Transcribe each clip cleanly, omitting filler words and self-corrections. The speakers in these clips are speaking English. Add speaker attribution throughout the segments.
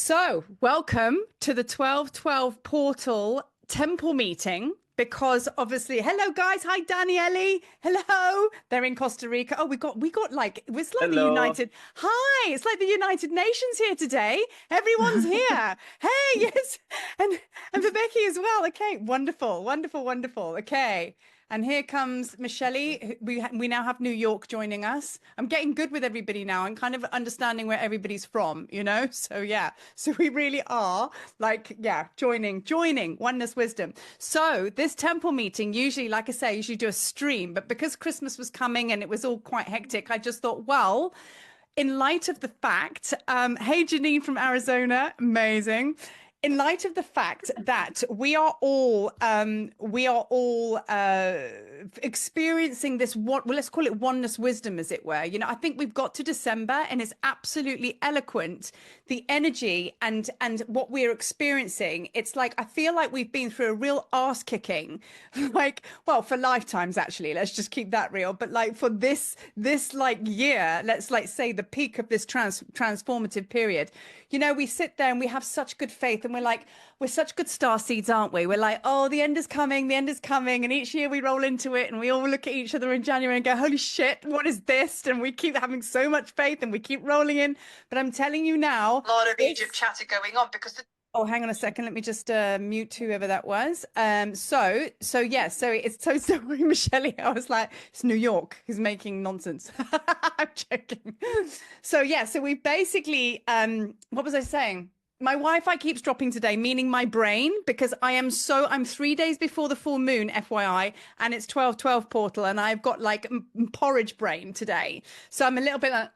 Speaker 1: So, welcome to the 1212 portal temple meeting. Because obviously, hello guys, hi Daniele, hello. They're in Costa Rica. Oh, we got like it's like the
Speaker 2: Hello.
Speaker 1: United. Hi, it's like the United Nations here today. Everyone's here. Hey, yes, and for Becky as well. Okay, wonderful, wonderful, wonderful. Okay. And here comes Michelle. We now have New York joining us. I'm getting good with everybody now. I'm kind of understanding where everybody's from, you know? So yeah. So we really are like, yeah, joining Oneness Wisdom. So this temple meeting, usually, like I say, usually do a stream, but because Christmas was coming and it was all quite hectic, I just thought, well, in light of the fact, hey Janine from Arizona, amazing. In light of the fact that we are all experiencing this one, well, let's call it oneness wisdom, as it were. You know, I think we've got to December, and it's absolutely eloquent. The energy and what we're experiencing. It's like I feel like we've been through a real ass kicking, like well, for lifetimes actually. Let's just keep that real. But like for this like year, let's like say the peak of this transformative period. You know, we sit there and we have such good faith and we're such good star seeds, aren't we? We're like, oh, the end is coming, the end is coming. And each year we roll into it and we all look at each other in January and go, holy shit, what is this? And we keep having so much faith and we keep rolling in. But I'm telling you now,
Speaker 3: A lot of Egypt chatter going on because
Speaker 1: oh, hang on a second. Let me just mute whoever that was. So yeah, so it's so sorry, Michelle. I was like, it's New York. He's making nonsense. I'm joking. So yeah, so we basically what was I saying? My Wi-Fi keeps dropping today, meaning my brain, because I'm 3 days before the full moon, FYI, and it's 1212 portal, and I've got like porridge brain today. So I'm a little bit like.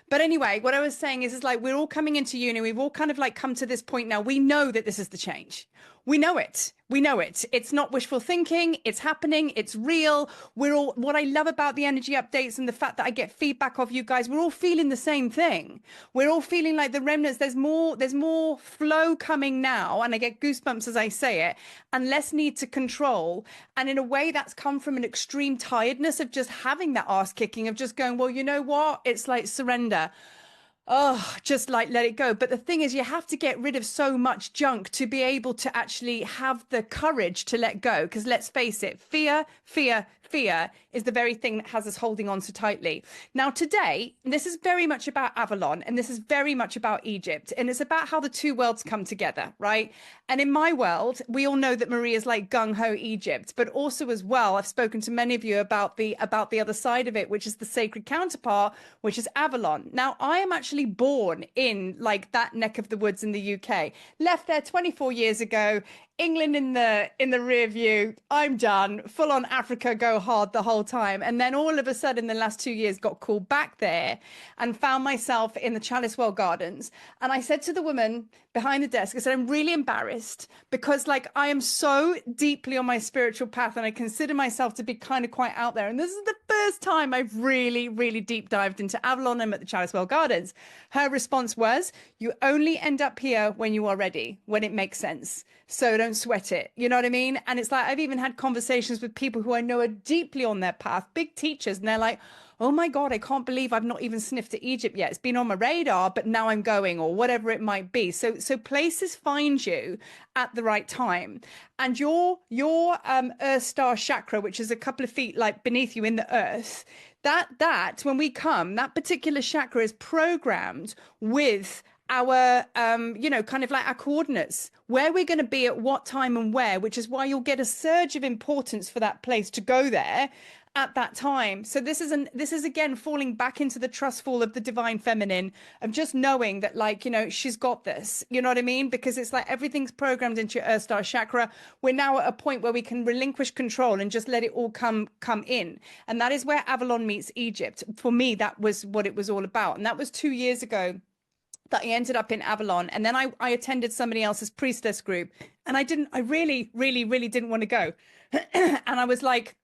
Speaker 1: But anyway, what I was saying is like we're all coming into uni. We've all kind of like come to this point now. We know that this is the change. We know it. We know it. It's not wishful thinking. It's happening. It's real. We're all, what I love about the energy updates and the fact that I get feedback of you guys, we're all feeling the same thing. We're all feeling like the remnants, there's more flow coming now. And I get goosebumps as I say it, and less need to control. And in a way that's come from an extreme tiredness of just having that ass kicking of just going, well, you know what? It's like surrender. Oh, just like let it go. But the thing is, you have to get rid of so much junk to be able to actually have the courage to let go. Because let's face it, fear is the very thing that has us holding on so tightly. Now, today, this is very much about Avalon and this is very much about Egypt. And it's about how the two worlds come together, right? And in my world, we all know that Maria's like gung-ho Egypt, but also as well, I've spoken to many of you about the other side of it, which is the sacred counterpart, which is Avalon. Now, I am actually born in like that neck of the woods in the UK. Left there 24 years ago. England in the rear view. I'm done. Full on Africa, go hard the whole time. And then all of a sudden, the last 2 years, got called back there and found myself in the Chalice Well Gardens. And I said to the woman behind the desk, I said, I'm really embarrassed because like I am so deeply on my spiritual path and I consider myself to be kind of quite out there. And this is the first time I've really, really deep dived into Avalon. I'm at the Chalice Well Gardens. Her response was, you only end up here when you are ready, when it makes sense. So don't sweat it. You know what I mean? And it's like, I've even had conversations with people who I know are deeply on their path, big teachers, and they're like, oh my God, I can't believe I've not even sniffed at Egypt yet. It's been on my radar, but now I'm going, or whatever it might be. So places find you at the right time. And your Earth Star chakra, which is a couple of feet like beneath you in the earth, that when we come, that particular chakra is programmed with our kind of like our coordinates, where we're going to be at what time and where, which is why you'll get a surge of importance for that place to go there at that time. So this is again falling back into the trust fall of the divine feminine, of just knowing that, like, you know, she's got this, you know what I mean? Because it's like everything's programmed into your Earth Star chakra. We're now at a point where we can relinquish control and just let it all come in. And that is where Avalon meets Egypt. For me, that was what it was all about. And that was 2 years ago that I ended up in Avalon. And then I attended somebody else's priestess group. And I really, really, really didn't want to go. And I was like,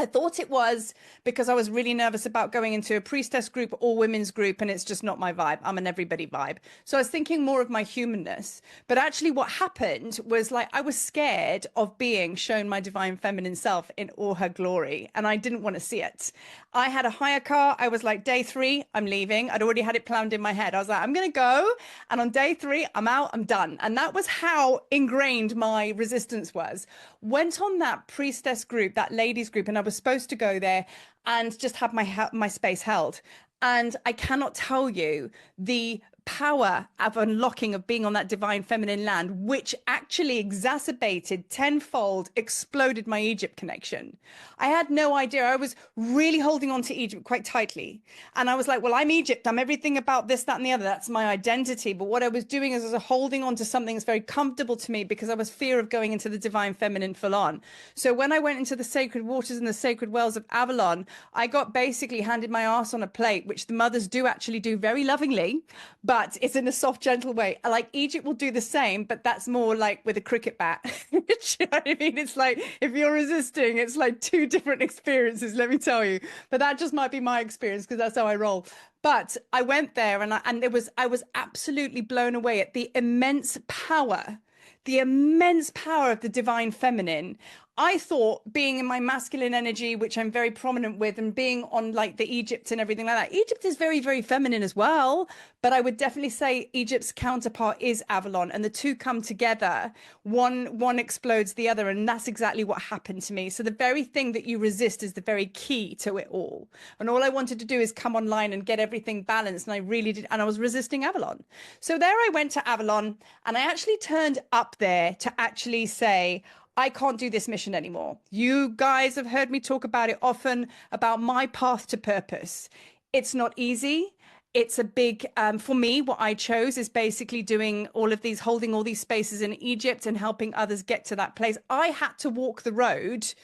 Speaker 1: I thought it was because I was really nervous about going into a priestess group or women's group, and it's just not my vibe. I'm an everybody vibe. So I was thinking more of my humanness. But actually, what happened was like I was scared of being shown my divine feminine self in all her glory, and I didn't want to see it. I had a hire car. I was like, day 3, I'm leaving. I'd already had it planned in my head. I was like, I'm going to go. And on day 3, I'm out, I'm done. And that was how ingrained my resistance was. Went on that priestess group, that ladies group, and I was supposed to go there and just have my space held. And I cannot tell you the power of unlocking of being on that divine feminine land, which actually exacerbated tenfold, exploded my Egypt connection. I had no idea. I was really holding on to Egypt quite tightly. And I was like, well, I'm Egypt. I'm everything about this, that, and the other. That's my identity. But what I was doing is I was holding on to something that's very comfortable to me because I was fear of going into the divine feminine full on. So when I went into the sacred waters and the sacred wells of Avalon, I got basically handed my ass on a plate, which the mothers do actually do very lovingly, but it's in a soft, gentle way. Like Egypt will do the same, but that's more like with a cricket bat. You know what I mean? It's like if you're resisting, it's like 2 different experiences, let me tell you. But that just might be my experience because that's how I roll. But I went there and I was absolutely blown away at the immense power of the divine feminine. I thought being in my masculine energy, which I'm very prominent with, and being on like the Egypt and everything like that, Egypt is very, very feminine as well. But I would definitely say Egypt's counterpart is Avalon, and the two come together. One explodes the other, and that's exactly what happened to me. So the very thing that you resist is the very key to it all. And all I wanted to do is come online and get everything balanced, and I really did. And I was resisting Avalon. So there I went to Avalon, and I actually turned up there to actually say, I can't do this mission anymore. You guys have heard me talk about it often, about my path to purpose. It's not easy. It's a big, for me, what I chose is basically doing all of these, holding all these spaces in Egypt and helping others get to that place. I had to walk the road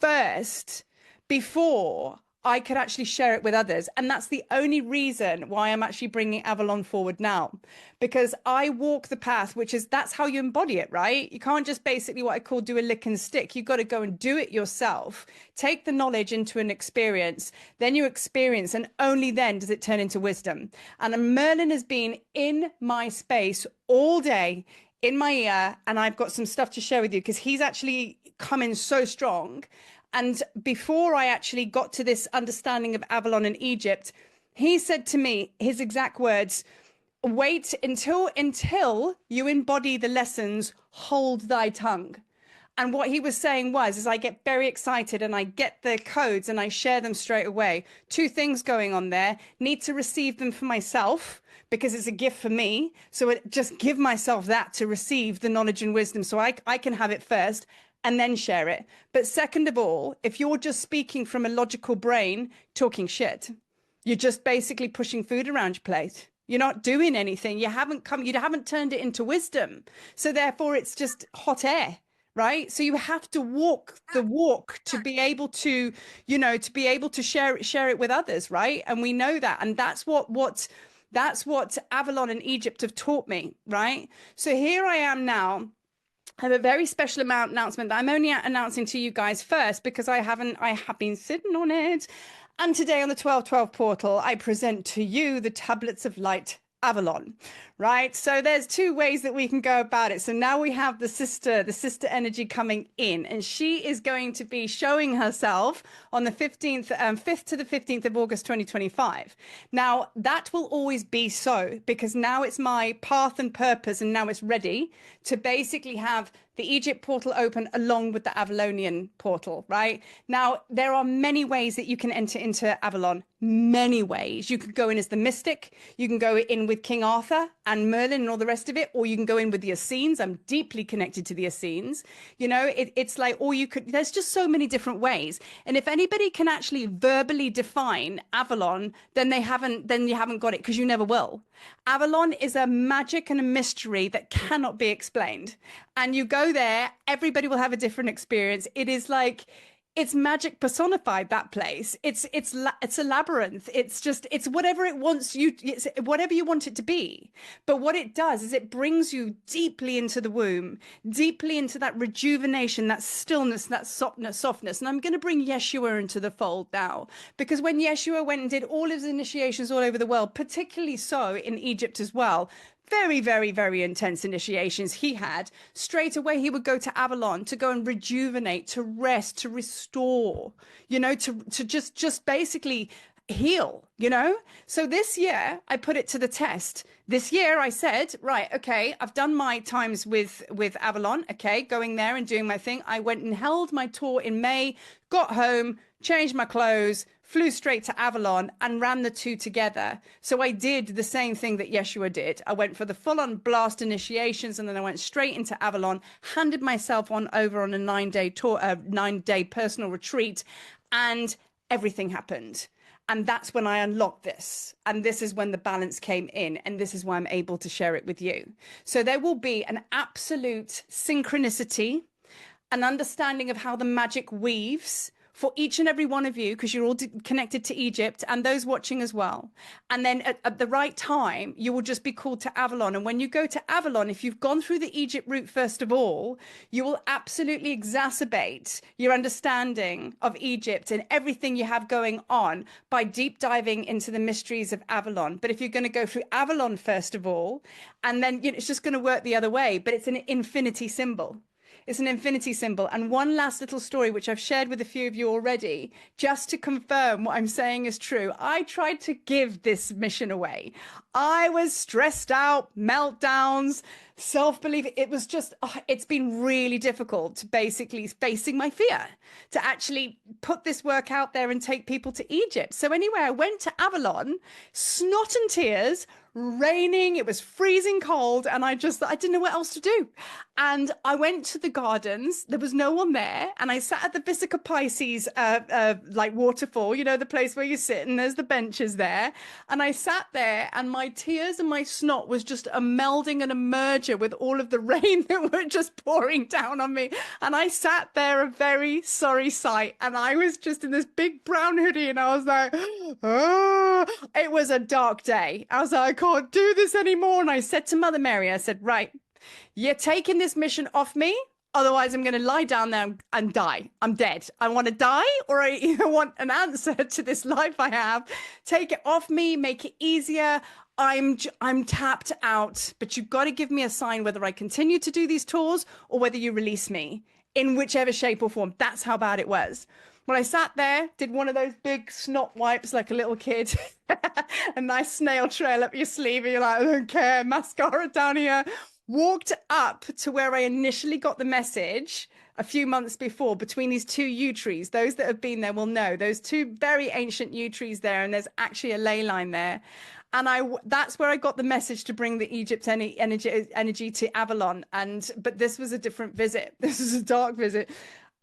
Speaker 1: first before I could actually share it with others. And that's the only reason why I'm actually bringing Avalon forward now, because I walk the path, that's how you embody it, right? You can't just basically what I call do a lick and stick. You've got to go and do it yourself, take the knowledge into an experience, then you experience, and only then does it turn into wisdom. And Merlin has been in my space all day, in my ear, and I've got some stuff to share with you because he's actually come in so strong. And before I actually got to this understanding of Avalon and Egypt, he said to me, his exact words, wait until you embody the lessons, hold thy tongue. And what he was saying is I get very excited and I get the codes and I share them straight away. 2 things going on there. Need to receive them for myself because it's a gift for me. So just give myself that to receive the knowledge and wisdom so I can have it first and then share it. But second of all, if you're just speaking from a logical brain, talking shit, you're just basically pushing food around your plate. You're not doing anything. You haven't turned it into wisdom. So therefore it's just hot air, right? So you have to walk the walk to be able to, share it with others, right? And we know that. And that's what Avalon and Egypt have taught me, right? So here I am now. I have a very special announcement that I'm only announcing to you guys first because I have been sitting on it. And today on the 1212 portal, I present to you the Tablets of Light Avalon, right? So there's 2 ways that we can go about it. So now we have the sister energy coming in, and she is going to be showing herself on the 5th to the 15th of August, 2025. Now that will always be so because now it's my path and purpose, and now it's ready to basically have the Egypt portal open along with the Avalonian portal, right? Now, there are many ways that you can enter into Avalon, many ways. You could go in as the mystic, you can go in with King Arthur and Merlin and all the rest of it, or you can go in with the Essenes. I'm deeply connected to the Essenes. It's like, or there's just so many different ways. And if anybody can actually verbally define Avalon, then you haven't got it because you never will. Avalon is a magic and a mystery that cannot be explained. And you go there, everybody will have a different experience. It is like, it's magic personified, that place. It's a labyrinth. It's whatever it wants you, it's whatever you want it to be. But what it does is it brings you deeply into the womb, deeply into that rejuvenation, that stillness, that softness. And I'm going to bring Yeshua into the fold now, because when Yeshua went and did all his initiations all over the world, particularly so in Egypt as well, very, very, very intense initiations he had, straight away he would go to Avalon to go and rejuvenate, to rest, to restore, you know, to just basically heal, you know. So this year I put it to the test. This year I said, right, okay, I've done my times with Avalon, okay, going there and doing my thing. I went and held my tour in May, got home, changed my clothes, flew straight to Avalon and ran the two together. So I did the same thing that Yeshua did. I went for the full-on blast initiations, and then I went straight into Avalon, handed myself over on a 9-day tour, 9-day personal retreat, and everything happened. And that's when I unlocked this. And this is when the balance came in. And this is why I'm able to share it with you. So there will be an absolute synchronicity, an understanding of how the magic weaves for each and every one of you, because you're all connected to Egypt, and those watching as well. And then at the right time, you will just be called to Avalon. And when you go to Avalon, if you've gone through the Egypt route first of all, you will absolutely exacerbate your understanding of Egypt and everything you have going on by deep diving into the mysteries of Avalon. But if you're going to go through Avalon first of all, and then, you know, it's just going to work the other way, but it's an infinity symbol. It's an infinity symbol. And one last little story, which I've shared with a few of you already, just to confirm what I'm saying is true. I tried to give this mission away. I was stressed out, meltdowns, self-belief. It was just, it's been really difficult, basically facing my fear to actually put this work out there and take people to Egypt. So anyway, I went to Avalon, snot and tears, raining, it was freezing cold, and I didn't know what else to do. And I went to the gardens, there was no one there, and I sat at the Vesica Pisces like waterfall, you know, the place where you sit and there's the benches there, and I sat there, and my tears and my snot was just a melding and a merger with all of the rain that were just pouring down on me. And I sat there, a very sorry sight, and I was just in this big brown hoodie, and I was like, oh, it was a dark day. I was like, I can't do this anymore. And I said to Mother Mary, I said, right, you're taking this mission off me. Otherwise, I'm going to lie down there and die. I'm dead. I want to die, or I either want an answer to this life I have. Take it off me, make it easier. I'm tapped out, but you've got to give me a sign whether I continue to do these tours or whether you release me in whichever shape or form. That's how bad it was. When I sat there, did one of those big snot wipes like a little kid, a nice snail trail up your sleeve, and you're like, I don't care, mascara down here. Walked up to where I initially got the message a few months before, between these two yew trees. Those that have been there will know, those two very ancient yew trees there, and there's actually a ley line there. And that's where I got the message to bring the Egypt energy to Avalon. But this was a different visit. This was a dark visit.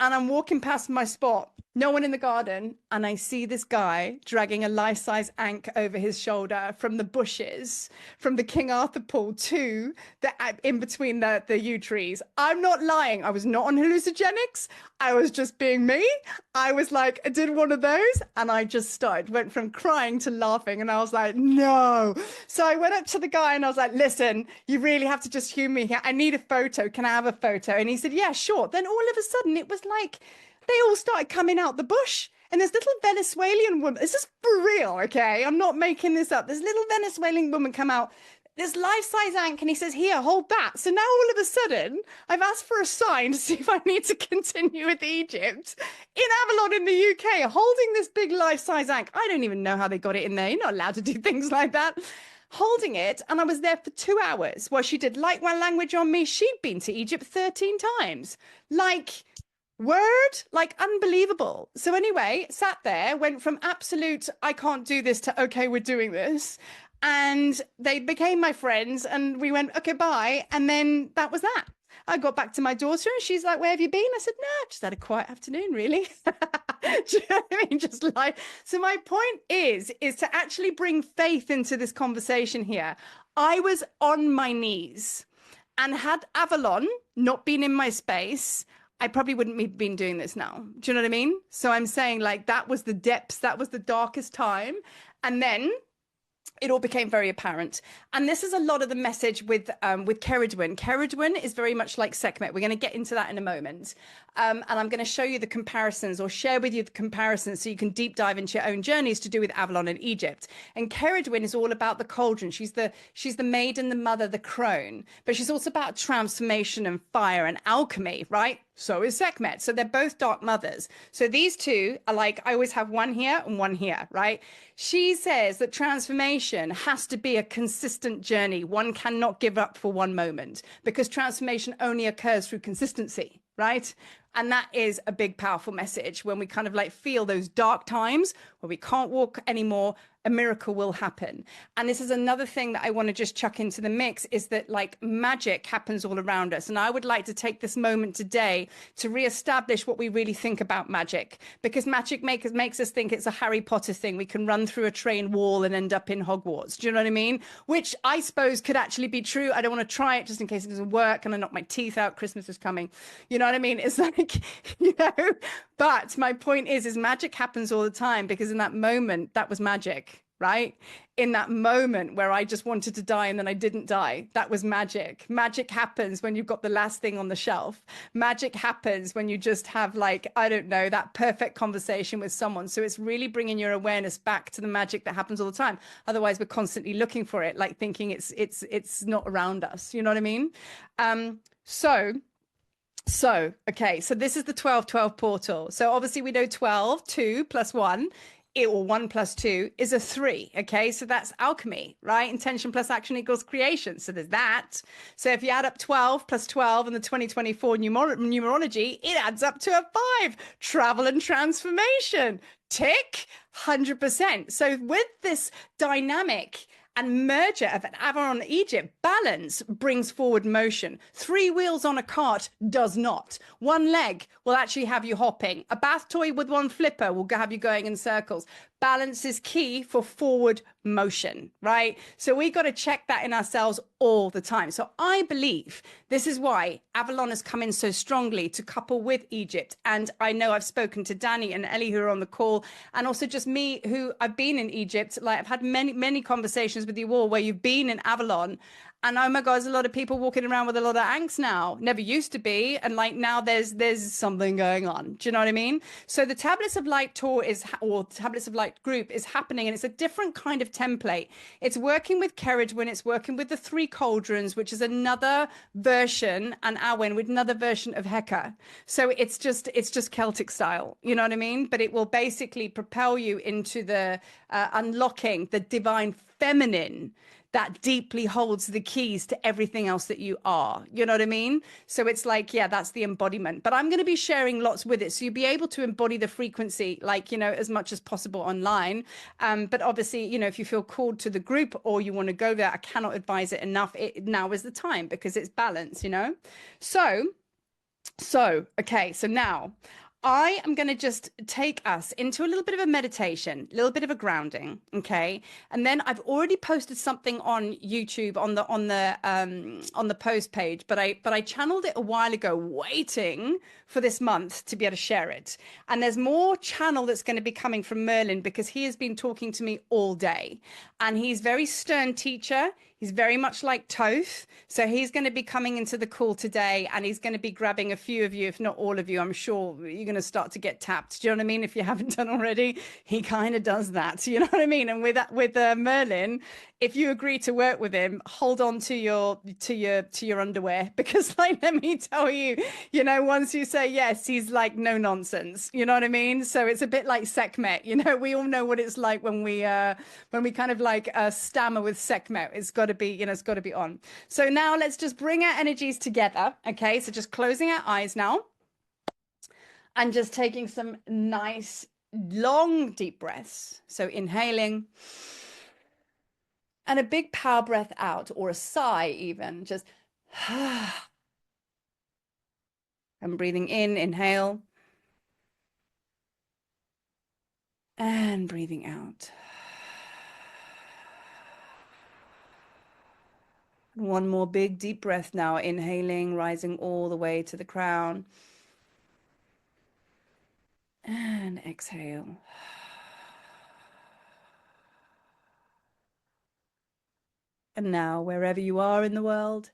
Speaker 1: And I'm walking past my spot, no one in the garden, and I see this guy dragging a life-size ankh over his shoulder from the bushes, from the King Arthur pool to in between the yew trees. I'm not lying. I was not on hallucinogenics. I was just being me. I was like, I did one of those, and I just went from crying to laughing, and I was like, no. So I went up to the guy, and I was like, listen, you really have to just humor me here. I need a photo. Can I have a photo? And he said, yeah, sure. Then all of a sudden, it was like they all started coming out the bush, and this little Venezuelan woman, this is for real, okay? I'm not making this up. This little Venezuelan woman come out, this life-size ankh, and he says, here, hold that. So now all of a sudden, I've asked for a sign to see if I need to continue with Egypt in Avalon in the UK, holding this big life-size ankh. I don't even know how they got it in there. You're not allowed to do things like that. Holding it, and I was there for 2 hours while she did light one language on me. She'd been to Egypt 13 times. Like, word, like unbelievable. So anyway, sat there, went from absolute I can't do this to okay, we're doing this, and they became my friends, and we went okay, bye. And then that was that. I got back to my daughter, and she's like, where have you been? I said, no, just had a quiet afternoon, really. Do you know what I mean? Just like, so my point is to actually bring faith into this conversation here. I was on my knees, and had Avalon not been in my space, I probably wouldn't be been doing this now. Do you know what I mean? So I'm saying like that was the depths, that was the darkest time. And then it all became very apparent. And this is a lot of the message with Keridwyn. Keridwyn is very much like Sekhmet. We're going to get into that in a moment. And I'm going to show you the comparisons or share with you the comparisons so you can deep dive into your own journeys to do with Avalon and Egypt. And Keridwyn is all about the cauldron. She's the maiden, the mother, the crone, but she's also about transformation and fire and alchemy, right? So is Sekhmet. So they're both dark mothers. So these two are like, I always have one here and one here, right? She says that transformation has to be a consistent journey. One cannot give up for one moment because transformation only occurs through consistency, right? And that is a big, powerful message. When we kind of like feel those dark times where we can't walk anymore, a miracle will happen. And this is another thing that I want to just chuck into the mix is that like magic happens all around us. And I would like to take this moment today to reestablish what we really think about magic, because magic makes us think it's a Harry Potter thing. We can run through a train wall and end up in Hogwarts. Do you know what I mean? Which I suppose could actually be true. I don't want to try it just in case it doesn't work and I knock my teeth out. Christmas is coming. You know what I mean? It's like, you know, but my point is magic happens all the time because in that moment, that was magic, right? In that moment where I just wanted to die and then I didn't die, that was magic. Magic happens when you've got the last thing on the shelf. Magic happens when you just have like, I don't know, that perfect conversation with someone. So it's really bringing your awareness back to the magic that happens all the time. Otherwise, we're constantly looking for it, like thinking it's not around us. You know what I mean? Okay, so this is the 12-12 portal. So obviously we know 12, 2 plus 1, or 1 plus 2 is a 3. Okay, so that's alchemy, right? Intention plus action equals creation. So there's that. So if you add up 12 plus 12 in the 2024 numerology, it adds up to a 5. Travel and transformation. Tick, 100%. So with this dynamic and merger of an Avalon and Egypt, balance brings forward motion. 3 wheels on a cart does not. 1 leg will actually have you hopping. A bath toy with 1 flipper will have you going in circles. Balance is key for forward motion, right? So we got to check that in ourselves all the time. So I believe this is why Avalon has come in so strongly to couple with Egypt. And I know I've spoken to Danny and Ellie who are on the call, and also just me who I've been in Egypt. Like I've had many conversations with you all where you've been in Avalon. And oh my God, there's a lot of people walking around with a lot of angst now. Never used to be. And like now there's something going on. Do you know what I mean? So the Tablets of Light tour or Tablets of Light group is happening, and it's a different kind of template. It's working with Keridwyn, it's working with the 3 Cauldrons, which is another version, and Awen with another version of Heka. So it's just Celtic style. You know what I mean? But it will basically propel you into the unlocking the divine feminine that deeply holds the keys to everything else that you are. You know what I mean? So it's like, yeah, that's the embodiment. But I'm going to be sharing lots with it. So you'll be able to embody the frequency, like, you know, as much as possible online. But obviously, you know, if you feel called to the group or you want to go there, I cannot advise it enough. Now is the time because it's balance, you know? So, okay, so now I am going to just take us into a little bit of a meditation, a little bit of a grounding, okay? And then I've already posted something on YouTube on the post page, but I channeled it a while ago, waiting for this month to be able to share it. And there's more channel that's going to be coming from Merlin because he has been talking to me all day, and he's very stern teacher. He's very much like Toth. So he's going to be coming into the call today, and he's going to be grabbing a few of you, if not all of you. I'm sure you're going to start to get tapped. Do you know what I mean? If you haven't done already, he kind of does that. You know what I mean? And with Merlin, if you agree to work with him, hold on to your underwear, because like, let me tell you, you know, once you say yes, he's like no nonsense. You know what I mean? So it's a bit like Sekhmet. You know, we all know what it's like when we kind of like stammer with Sekhmet. It's got to be, you know, it's got to be on. So now let's just bring our energies together. Okay, so just closing our eyes now and just taking some nice long deep breaths. So inhaling and a big power breath out, or a sigh even, just and breathing in, inhale, and breathing out. One more big deep breath now, inhaling, rising all the way to the crown. And exhale. And now, wherever you are in the world,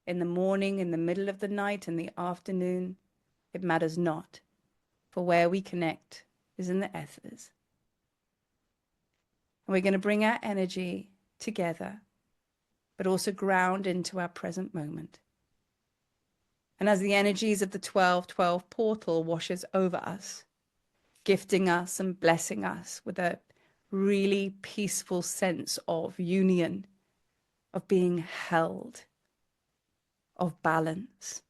Speaker 1: in the morning, in the middle of the night, in the afternoon, it matters not. For where we connect is in the ethers. And we're going to bring our energy together, but also ground into our present moment. And as the energies of the 12-12 portal washes over us, gifting us and blessing us with a really peaceful sense of union, of being held, of balance.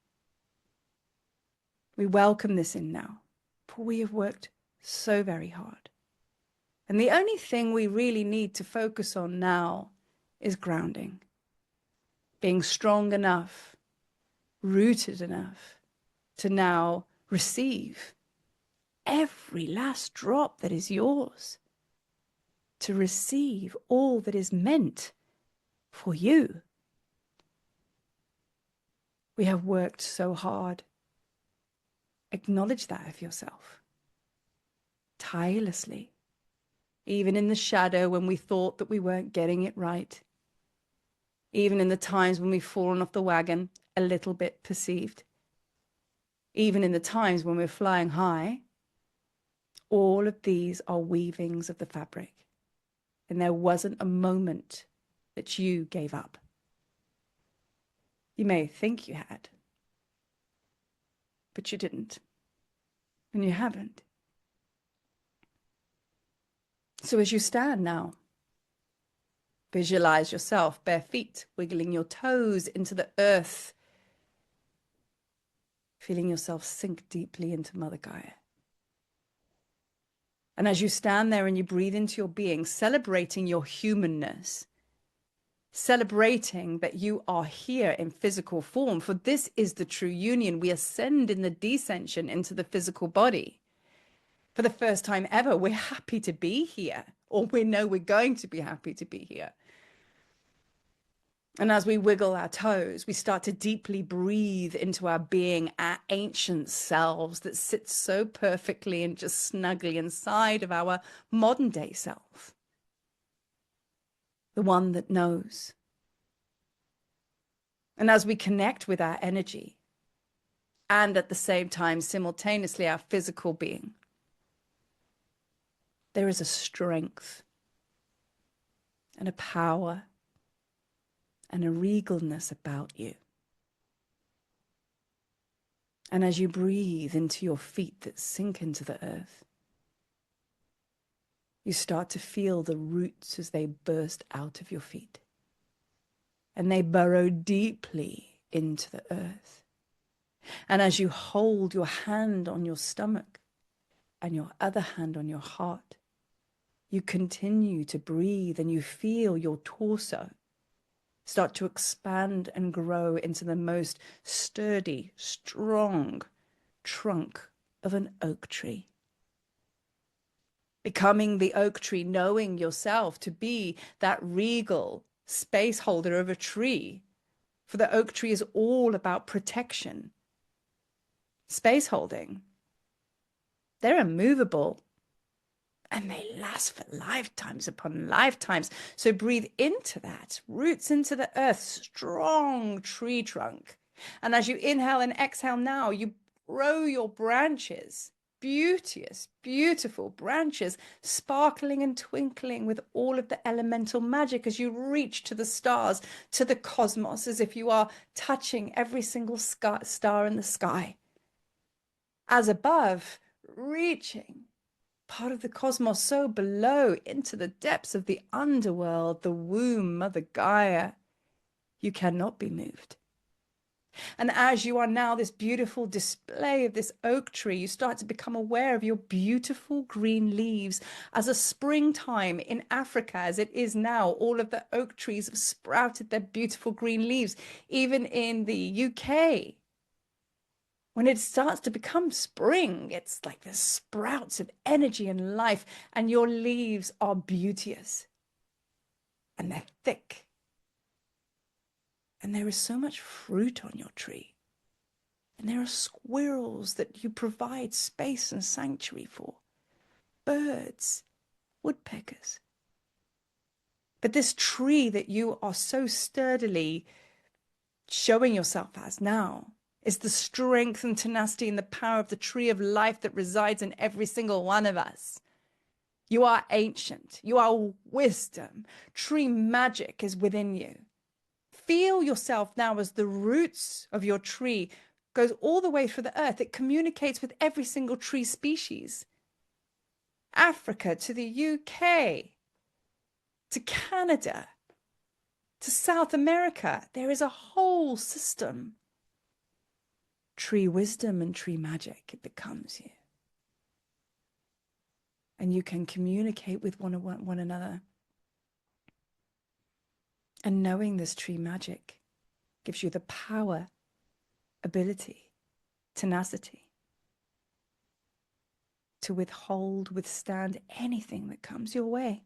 Speaker 1: We welcome this in now, for we have worked so very hard. And the only thing we really need to focus on now is grounding, being strong enough, rooted enough to now receive every last drop that is yours, to receive all that is meant for you. We have worked so hard. Acknowledge that of yourself. Tirelessly. Even in the shadow when we thought that we weren't getting it right. Even in the times when we've fallen off the wagon, a little bit perceived. Even in the times when we're flying high. All of these are weavings of the fabric. And there wasn't a moment that you gave up. You may think you had, but you didn't. And you haven't. So as you stand now, visualize yourself bare feet, wiggling your toes into the earth, feeling yourself sink deeply into Mother Gaia. And as you stand there and you breathe into your being, celebrating your humanness, celebrating that you are here in physical form, for this is the true union. We ascend in the descension into the physical body. For the first time ever, we're happy to be here, or we know we're going to be happy to be here. And as we wiggle our toes, we start to deeply breathe into our being, our ancient selves that sit so perfectly and just snugly inside of our modern day self. The one that knows. And as we connect with our energy, and at the same time, simultaneously, our physical being, there is a strength and a power and a regalness about you. And as you breathe into your feet that sink into the earth, you start to feel the roots as they burst out of your feet. And they burrow deeply into the earth. And as you hold your hand on your stomach and your other hand on your heart, you continue to breathe and you feel your torso start to expand and grow into the most sturdy, strong trunk of an oak tree. Becoming the oak tree, knowing yourself to be that regal space holder of a tree. For the oak tree is all about protection. Space holding. They're immovable. And they last for lifetimes upon lifetimes. So breathe into that, roots into the earth, strong tree trunk. And as you inhale and exhale now, you grow your branches, beauteous, beautiful branches, sparkling and twinkling with all of the elemental magic as you reach to the stars, to the cosmos, as if you are touching every single star in the sky. As above, reaching part of the cosmos so below into the depths of the underworld, the womb, Mother Gaia, you cannot be moved. And as you are now this beautiful display of this oak tree, you start to become aware of your beautiful green leaves. As a springtime in Africa, as it is now, all of the oak trees have sprouted their beautiful green leaves. Even in the UK, when it starts to become spring, it's like the sprouts of energy and life, and your leaves are beauteous and they're thick. And there is so much fruit on your tree. And there are squirrels that you provide space and sanctuary for, birds, woodpeckers. But this tree that you are so sturdily showing yourself as now is the strength and tenacity and the power of the tree of life that resides in every single one of us. You are ancient. You are wisdom. Tree magic is within you. Feel yourself now as the roots of your tree goes all the way through the earth. It communicates with every single tree species. Africa to the UK, to Canada, to South America. There is a whole system. Tree wisdom and tree magic, it becomes you. And you can communicate with one another. And knowing this tree magic gives you the power, ability, tenacity to withstand anything that comes your way.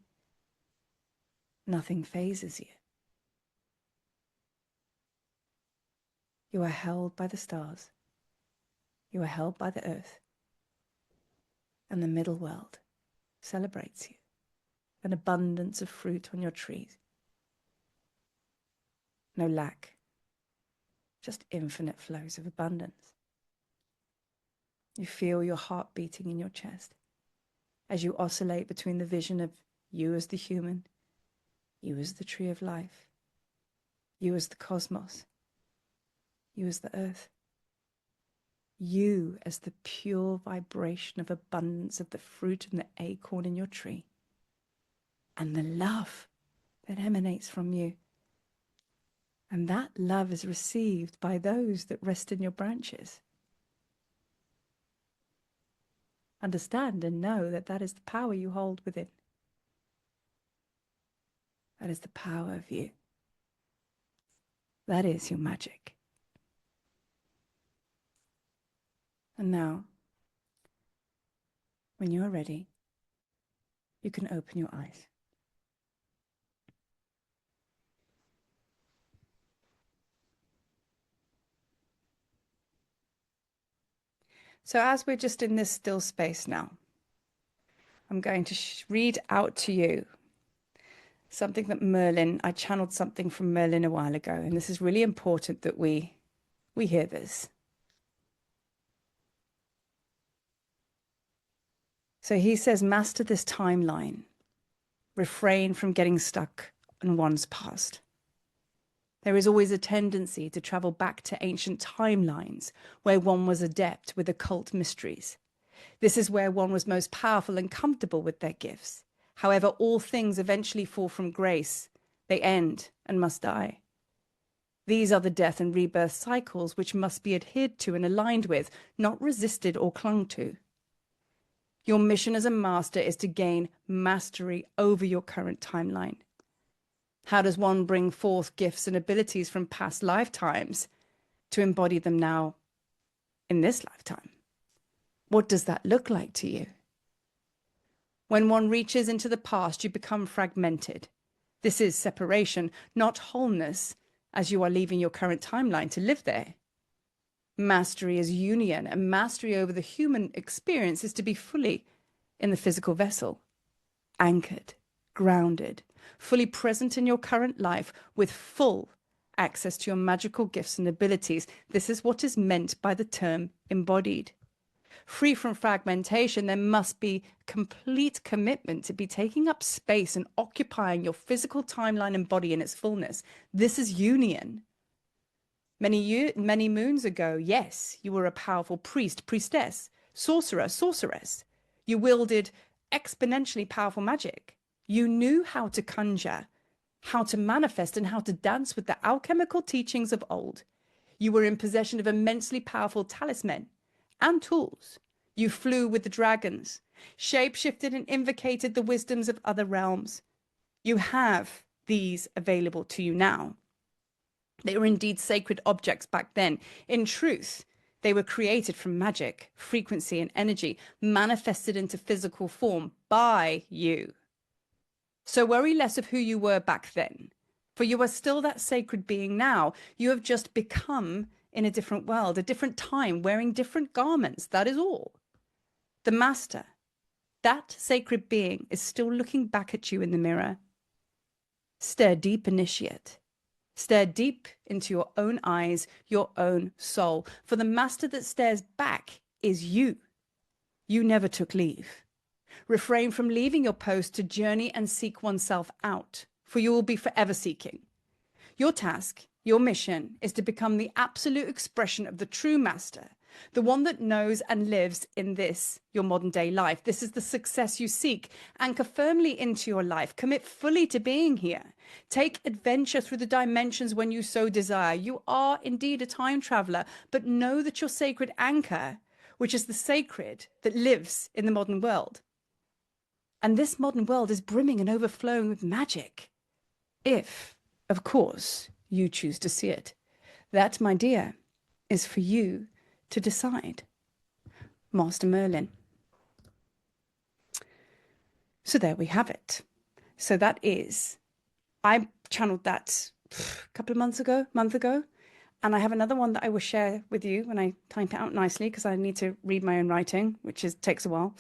Speaker 1: Nothing phases you. You are held by the stars. You are held by the earth. And the middle world celebrates you. An abundance of fruit on your trees. No lack. Just infinite flows of abundance. You feel your heart beating in your chest as you oscillate between the vision of you as the human, you as the tree of life, you as the cosmos, you as the earth, you as the pure vibration of abundance of the fruit and the acorn in your tree, and the love that emanates from you. And that love is received by those that rest in your branches. Understand and know that that is the power you hold within. That is the power of you. That is your magic. And now, when you are ready, you can open your eyes. So as we're just in this still space now, I'm going to read out to you something that Merlin, I channeled something from Merlin a while ago, and this is really important that we hear this. So he says, master this timeline. Refrain from getting stuck in one's past. There is always a tendency to travel back to ancient timelines where one was adept with occult mysteries. This is where one was most powerful and comfortable with their gifts. However, all things eventually fall from grace. They end and must die. These are the death and rebirth cycles which must be adhered to and aligned with, not resisted or clung to. Your mission as a master is to gain mastery over your current timeline. How does one bring forth gifts and abilities from past lifetimes to embody them now in this lifetime? What does that look like to you? When one reaches into the past, you become fragmented. This is separation, not wholeness, as you are leaving your current timeline to live there. Mastery is union, and mastery over the human experience is to be fully in the physical vessel, anchored, grounded, fully present in your current life with full access to your magical gifts and abilities. This is what is meant by the term embodied. Free from fragmentation, there must be complete commitment to be taking up space and occupying your physical timeline and body in its fullness. This is union. Many moons ago, yes, you were a powerful priest, priestess, sorcerer, sorceress. You wielded exponentially powerful magic. You knew how to conjure, how to manifest, and how to dance with the alchemical teachings of old. You were in possession of immensely powerful talisman and tools. You flew with the dragons, shape-shifted and invocated the wisdoms of other realms. You have these available to you now. They were indeed sacred objects back then. In truth, they were created from magic, frequency, and energy, manifested into physical form by you. So worry less of who you were back then, for you are still that sacred being now. You have just become in a different world, a different time, wearing different garments. That is all. The master, that sacred being, is still looking back at you in the mirror. Stare deep, initiate. Stare deep into your own eyes, your own soul. For the master that stares back is you. You never took leave. Refrain from leaving your post to journey and seek oneself out, for you will be forever seeking. Your task, your mission, is to become the absolute expression of the true master, the one that knows and lives in this, your modern day life. This is the success you seek. Anchor firmly into your life. Commit fully to being here. Take adventure through the dimensions when you so desire. You are indeed a time traveler, but know that your sacred anchor, which is the sacred that lives in the modern world. And this modern world is brimming and overflowing with magic. If, of course, you choose to see it. That, my dear, is for you to decide. Master Merlin. So there we have it. So that is, I channeled that a couple of month ago. And I have another one that I will share with you when I type it out nicely, because I need to read my own writing, which takes a while.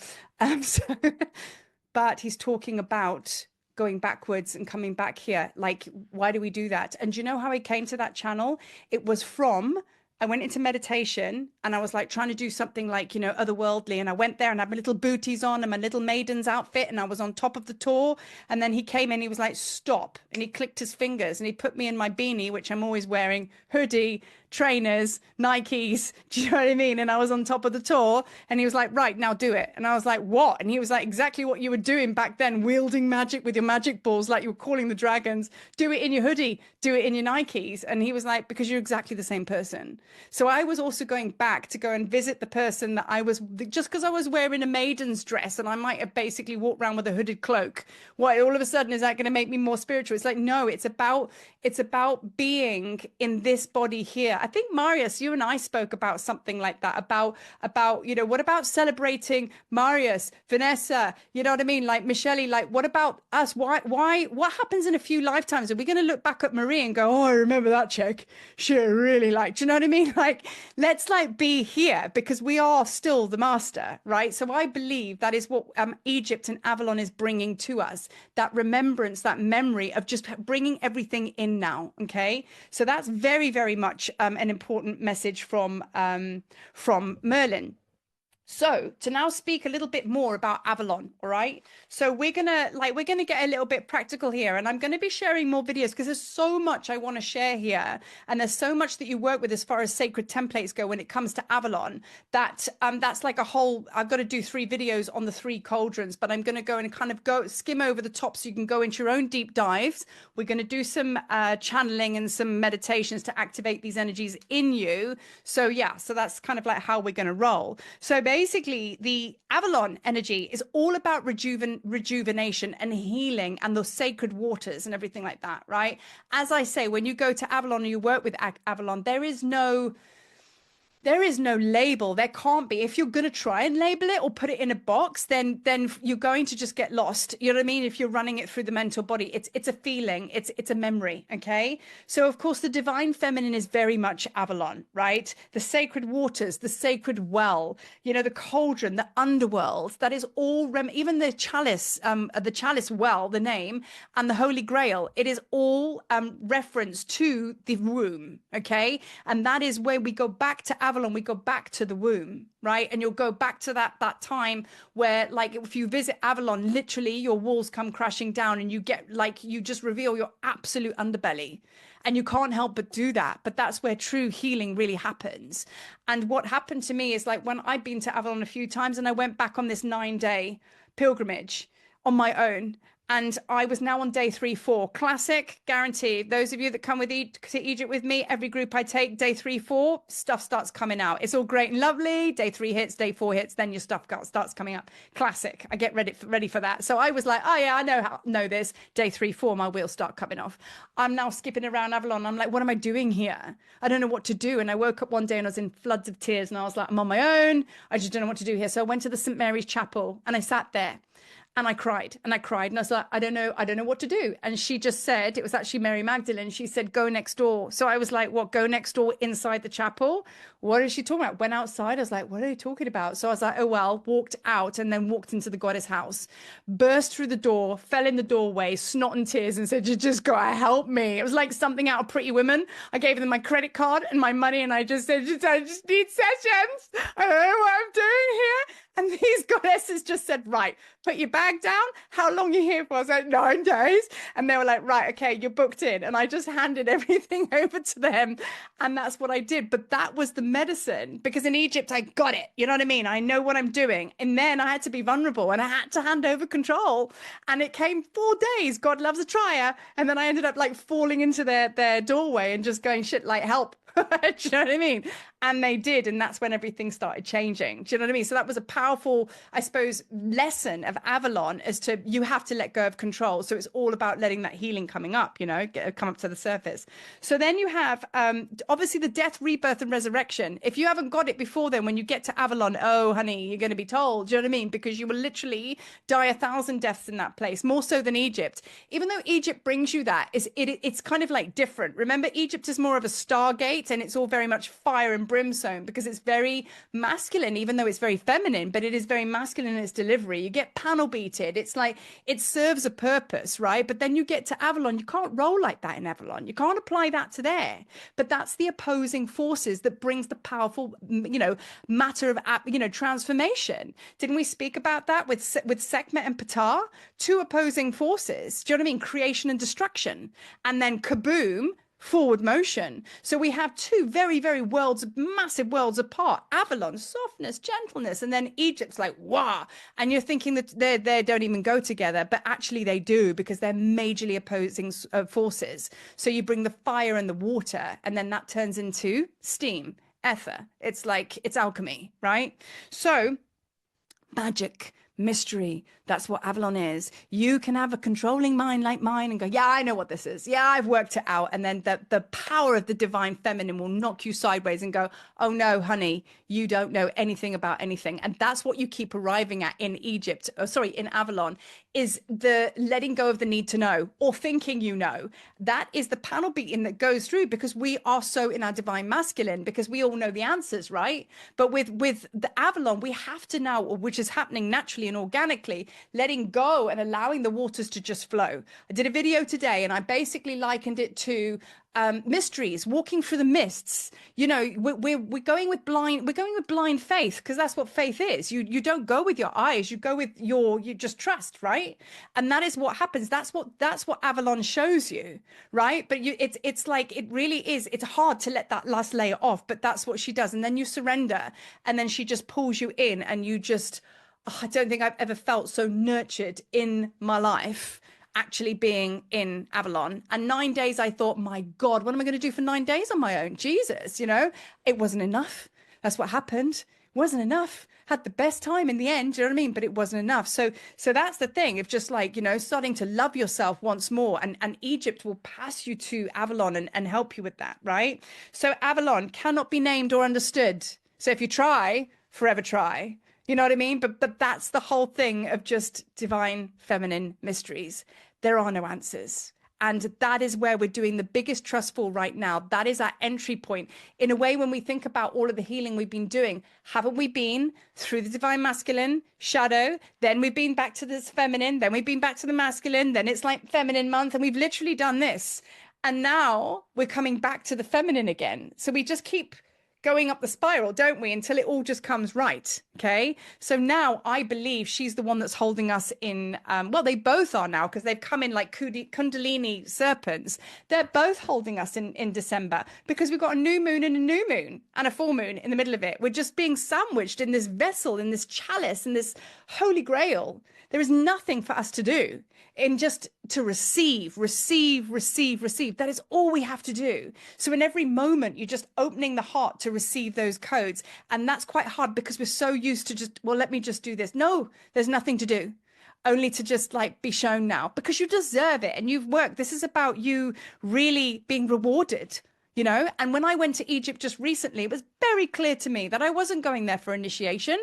Speaker 1: But he's talking about going backwards and coming back here. Like, why do we do that? And do you know how I came to that channel? It was from, I went into meditation and I was like trying to do something like, you know, otherworldly. And I went there and had my little booties on and my little maiden's outfit. And I was on top of the tour. And then he came in, he was like, stop. And he clicked his fingers and he put me in my beanie, which I'm always wearing, hoodie, trainers, Nikes. Do you know what I mean? And I was on top of the tour and he was like, right, now do it. And I was like, what? And he was like, exactly what you were doing back then, wielding magic with your magic balls, like you were calling the dragons. Do it in your hoodie, do it in your Nikes. And he was like, because you're exactly the same person. So I was also going back to go and visit the person that I was, just because I was wearing a maiden's dress and I might have basically walked around with a hooded cloak. What, all of a sudden, is that going to make me more spiritual? It's like, no, it's about being in this body here. I think, Marius, you and I spoke about something like that, about, you know, what about celebrating Marius, Vanessa, you know what I mean? Like Michelle, like, what about us? What happens in a few lifetimes? Are we going to look back at Marie and go, oh, I remember that chick. She really liked, do you know what I mean? Like, let's like be here because we are still the master, right? So I believe that is what Egypt and Avalon is bringing to us, that remembrance, that memory of just bringing everything in now. Okay. So that's very, very much an important message from Merlin. So to now speak a little bit more about Avalon, all right? So we're gonna get a little bit practical here, and I'm gonna be sharing more videos because there's so much I want to share here, and there's so much that you work with as far as sacred templates go when it comes to Avalon. That's like a whole. I've got to do 3 videos on the 3 cauldrons, but I'm gonna go and kind of go skim over the top so you can go into your own deep dives. We're gonna do some channeling and some meditations to activate these energies in you. So yeah, so that's kind of like how we're gonna roll. So basically, the Avalon energy is all about rejuvenation and healing and those sacred waters and everything like that, right? As I say, when you go to Avalon or you work with Avalon, there is no label. There can't be. If you're going to try and label it or put it in a box, then you're going to just get lost. You know what I mean? If you're running it through the mental body, it's a feeling, it's a memory. Okay. So of course the divine feminine is very much Avalon, right? The sacred waters, the sacred well, you know, the cauldron, the underworld, that is all even the chalice well, the name, and the Holy Grail, it is all reference to the womb. Okay. And that is where we go back to Avalon, we go back to the womb, right? And you'll go back to that time where, like, if you visit Avalon, literally your walls come crashing down and you get, like, you just reveal your absolute underbelly. And you can't help but do that. But that's where true healing really happens. And what happened to me is, like, when I'd been to Avalon a few times and I went back on this 9-day pilgrimage on my own, and I was now on day 3-4. Classic, guarantee. Those of you that come to Egypt with me, every group I take, day 3-4, stuff starts coming out. It's all great and lovely. Day 3 hits, day 4 hits, then your stuff starts coming up. Classic. I get ready for that. So I was like, oh yeah, I know this. Day 3-4, my wheels start coming off. I'm now skipping around Avalon. I'm like, what am I doing here? I don't know what to do. And I woke up one day and I was in floods of tears and I was like, I'm on my own. I just don't know what to do here. So I went to the St. Mary's Chapel and I sat there. And I cried and I cried. And I was like, I don't know what to do. And she just said, it was actually Mary Magdalene. She said, go next door. So I was like, what, go next door inside the chapel? What is she talking about? Went outside. I was like, what are they talking about? So I was like, oh, well, walked out and then walked into the goddess house, burst through the door, fell in the doorway, snot and tears, and said, you just gotta help me. It was like something out of Pretty Women. I gave them my credit card and my money. And I just said, I just need sessions. I don't know what I'm doing here. And these goddesses just said, right, put your bag down. How long are you here for? I was like, 9 days. And they were like, right, okay, you're booked in. And I just handed everything over to them. And that's what I did. But that was the medicine, because in Egypt, I got it. You know what I mean? I know what I'm doing. And then I had to be vulnerable and I had to hand over control. And it came 4 days. God loves a trier. And then I ended up like falling into their doorway and just going, shit, like, help. Do you know what I mean? And they did. And that's when everything started changing. Do you know what I mean? So that was a powerful, I suppose, lesson of Avalon as to you have to let go of control. So it's all about letting that healing coming up, you know, come up to the surface. So then you have obviously the death, rebirth and resurrection. If you haven't got it before then, when you get to Avalon, oh, honey, you're going to be told. Do you know what I mean? Because you will literally die 1,000 deaths in that place, more so than Egypt. Even though Egypt brings you that, it's kind of like different. Remember, Egypt is more of a stargate and it's all very much fire and brimstone because it's very masculine, even though it's very feminine, but it is very masculine in its delivery. You get panel beated. It's like it serves a purpose, right? But then you get to Avalon, you can't roll like that in Avalon. You can't apply that to there. But that's the opposing forces that brings the powerful, you know, matter of, you know, transformation. Didn't we speak about that with Sekhmet and Hathor? Two opposing forces. Do you know what I mean? Creation and destruction. And then kaboom, forward motion. So we have two very, very massive worlds apart. Avalon, softness, gentleness, and then Egypt's like, wow. And you're thinking that they don't even go together, but actually they do, because they're majorly opposing forces. So you bring the fire and the water, and then that turns into steam, ether. It's like, it's alchemy, right? So magic, mystery, that's what Avalon is. You can have a controlling mind like mine and go, yeah, I know what this is. Yeah, I've worked it out. And then the power of the divine feminine will knock you sideways and go, oh no, honey, you don't know anything about anything. And that's what you keep arriving at in Egypt, in Avalon, is the letting go of the need to know or thinking you know. That is the panel beating that goes through, because we are so in our divine masculine, because we all know the answers, right? But with the Avalon, we have to now, which is happening naturally and organically, letting go and allowing the waters to just flow. I did a video today and I basically likened it to mysteries, walking through the mists. You know, we're going with blind faith, because that's what faith is. You don't go with your eyes, you go with you just trust, right? And that is what happens. That's what Avalon shows you, right? But it's like, it really is, it's hard to let that last layer off, but that's what she does. And then you surrender, and then she just pulls you in, and you just, I don't think I've ever felt so nurtured in my life, actually being in Avalon. And 9 days, I thought, my God, what am I going to do for 9 days on my own? Jesus, you know, it wasn't enough. That's what happened. It wasn't enough. Had the best time in the end, do you know what I mean? But it wasn't enough. So that's the thing of just like, you know, starting to love yourself once more. And Egypt will pass you to Avalon and help you with that, right? So Avalon cannot be named or understood. So if you try, forever try. You know what I mean? But that's the whole thing of just divine feminine mysteries. There are no answers. And that is where we're doing the biggest trust fall right now. That is our entry point. In a way, when we think about all of the healing we've been doing, haven't we been through the divine masculine, shadow, then we've been back to this feminine, then we've been back to the masculine, then it's like feminine month, and we've literally done this. And now we're coming back to the feminine again. So we just keep going up the spiral, don't we, until it all just comes right. Okay, so now I believe she's the one that's holding us in, well, they both are now, because they've come in like kundalini serpents. They're both holding us in December, because we've got a new moon and a new moon and a full moon in the middle of it. We're just being sandwiched in this vessel, in this chalice, in this holy grail. There is nothing for us to do in just to receive. That is all we have to do. So in every moment, you're just opening the heart to receive those codes. And that's quite hard, because we're so used to just, well, let me just do this. No, there's nothing to do. Only to just like be shown now, because you deserve it and you've worked. This is about you really being rewarded, you know? And when I went to Egypt just recently, it was very clear to me that I wasn't going there for initiation.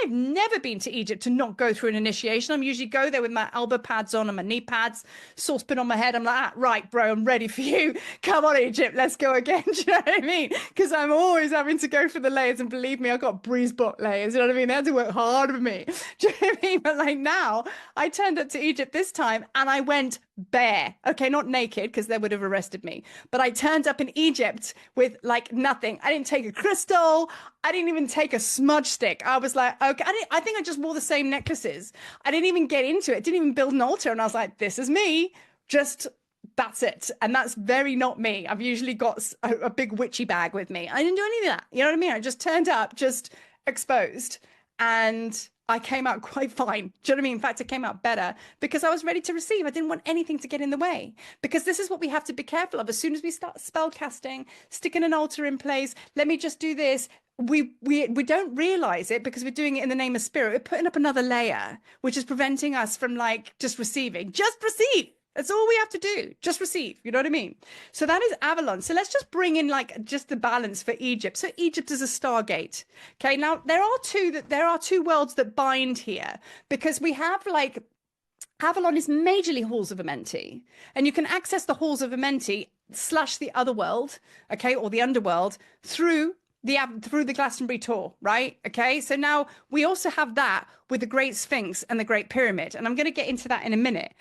Speaker 1: I've never been to Egypt to not go through an initiation. I'm usually go there with my elbow pads on and my knee pads, saucepan on my head. I'm like, right, bro, I'm ready for you. Come on, Egypt, let's go again. Do you know what I mean? Because I'm always having to go for the layers. And believe me, I've got breeze bot layers. You know what I mean? They had to work hard for me. Do you know what I mean? But like now, I turned up to Egypt this time and I went bare. Okay, not naked because they would have arrested me. But I turned up in Egypt with like nothing. I didn't take a crystal. I didn't even take a smudge stick. I was like, okay, I think I just wore the same necklaces. I didn't even get into it. Didn't even build an altar. And I was like, this is me. Just that's it. And that's very not me. I've usually got a big witchy bag with me. I didn't do any of that. You know what I mean? I just turned up, just exposed. And I came out quite fine. Do you know what I mean? In fact, I came out better because I was ready to receive. I didn't want anything to get in the way, because this is what we have to be careful of. As soon as we start spell casting, sticking an altar in place, let me just do this. We don't realize it because we're doing it in the name of spirit. We're putting up another layer, which is preventing us from like just receiving. Just receive. That's all we have to do. Just receive. You know what I mean? So that is Avalon. So let's just bring in like just the balance for Egypt. So Egypt is a stargate. Okay. Now there are two worlds that bind here, because we have like Avalon is majorly halls of Amenti, and you can access the halls of Amenti / the other world, okay, or the underworld through the Glastonbury tour, right? Okay, so now we also have that with the Great Sphinx and the Great Pyramid, and I'm going to get into that in a minute.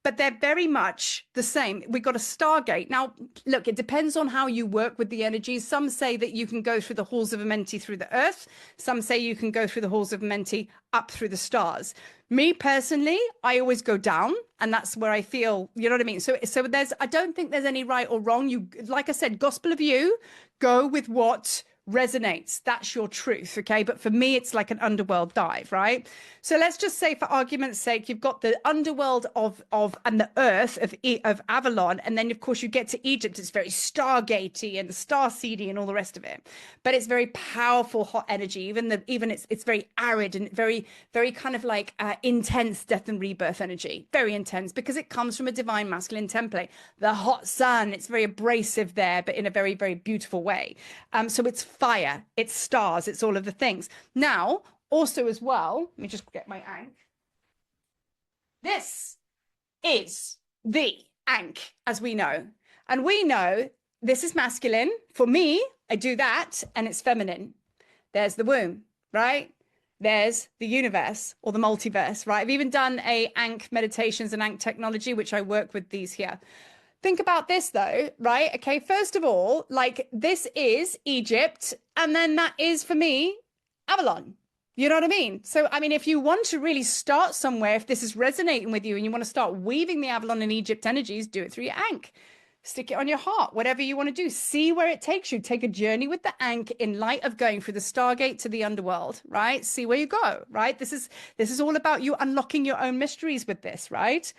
Speaker 1: But they're very much the same. We've got a stargate. Now, look, it depends on how you work with the energies. Some say that you can go through the halls of Amenti through the earth. Some say you can go through the halls of Amenti up through the stars. Me personally, I always go down, and that's where I feel, you know what I mean? So I don't think there's any right or wrong. You, like I said, gospel of you, go with what resonates. That's your truth, okay? But for me, it's like an underworld dive, right? So let's just say, for argument's sake, you've got the underworld of and the earth of Avalon, and then of course you get to Egypt. It's very stargatey and starseedy and all the rest of it, but it's very powerful, hot energy. Even it's very arid and very kind of like intense death and rebirth energy, very intense, because it comes from a divine masculine template. The hot sun, it's very abrasive there, but in a very, very beautiful way. So it's fire, it's stars, it's all of the things. Now, also as well, let me just get my Ankh. This is the Ankh, as we know. And we know this is masculine. For me, I do that, and it's feminine. There's the womb, right? There's the universe or the multiverse, right? I've even done a Ankh meditations and Ankh technology, which I work with these here. Think about this though, right? Okay, first of all, like this is Egypt, and then that is for me Avalon. You know what I mean? So, I mean, if you want to really start somewhere, if this is resonating with you and you want to start weaving the Avalon and Egypt energies, do it through your Ankh. Stick it on your heart, whatever you want to do. See where it takes you. Take a journey with the Ankh in light of going through the Stargate to the underworld, right? See where you go, right? This is all about you unlocking your own mysteries with this, right?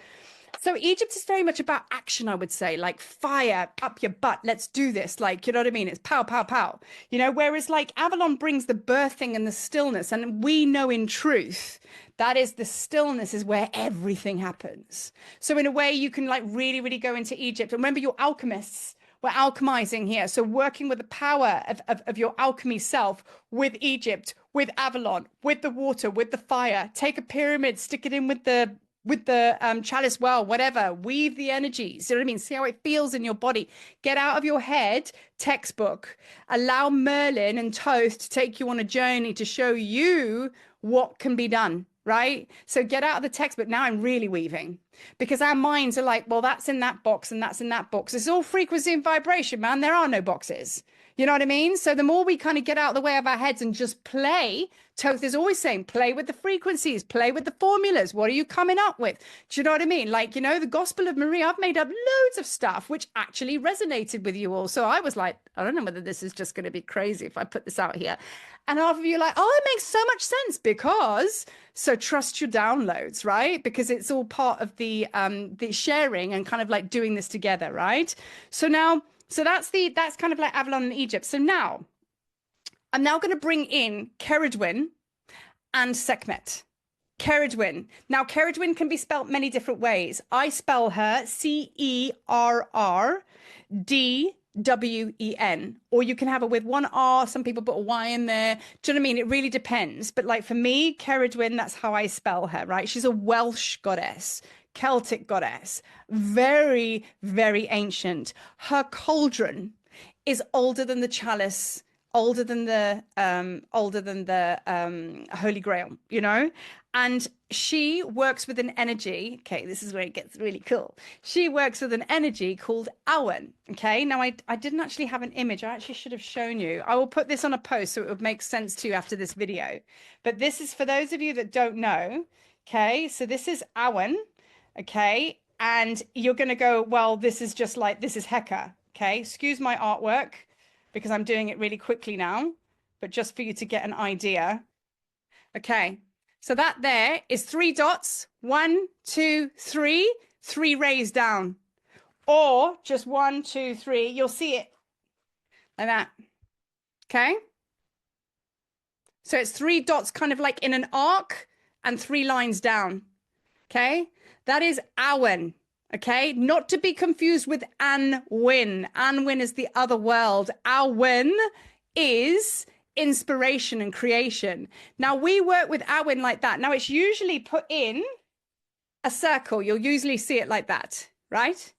Speaker 1: So Egypt is very much about action, I would say, like fire up your butt. Let's do this. Like, you know what I mean? It's pow, pow, pow. You know, whereas like Avalon brings the birthing and the stillness. And we know in truth, that is the stillness is where everything happens. So in a way, you can like really, really go into Egypt. And remember, you're alchemists. We're alchemizing here. So working with the power of your alchemy self with Egypt, with Avalon, with the water, with the fire. Take a pyramid, stick it in with the chalice well, whatever, weave the energies, you know what I mean? See how it feels in your body. Get out of your head, textbook. Allow Merlin and Thoth to take you on a journey to show you what can be done, right? So get out of the textbook. Now I'm really weaving, because our minds are like, well, that's in that box and that's in that box. It's all frequency and vibration, man. There are no boxes. You know what I mean? So the more we kind of get out of the way of our heads and just play, Thoth is always saying, play with the frequencies, play with the formulas. What are you coming up with? Do you know what I mean? Like, you know, the Gospel of Maria, I've made up loads of stuff which actually resonated with you all. So I was like, I don't know whether this is just going to be crazy if I put this out here. And half of you are like, oh, it makes so much sense because, so trust your downloads, right? Because it's all part of the sharing and kind of like doing this together, right? So now, so that's kind of like Avalon and Egypt. So now I'm now going to bring in Keridwyn and Sekhmet. Keridwyn. Now, Keridwyn can be spelt many different ways. I spell her Cerridwen. Wen, or you can have it with one R. Some people put a Y in there. Do you know what I mean? It really depends. But like for me, Keridwyn, that's how I spell her, right? She's a Welsh goddess, Celtic goddess, very, very ancient. Her cauldron is older than the chalice, older than the Holy Grail, you know? And she works with an energy. Okay, this is where it gets really cool. She works with an energy called Awen. Okay, now I didn't actually have an image. I actually should have shown you. I will put this on a post so it would make sense to you after this video. But this is for those of you that don't know. Okay, so this is Awen. Okay, and you're going to go, well, this is just like, this is Heka. Okay, excuse my artwork because I'm doing it really quickly now, but just for you to get an idea. Okay. So that there is 3 dots, 1, 2, 3, 3 rays down, or just 1, 2, 3. You'll see it like that. Okay. So it's 3 dots kind of like in an arc and 3 lines down. Okay. That is Awen. Okay. Not to be confused with Anwin. Anwin is the other world. Awen is inspiration and creation. Now we work with Awen like that. Now it's usually put in a circle. You'll usually see it like that, right?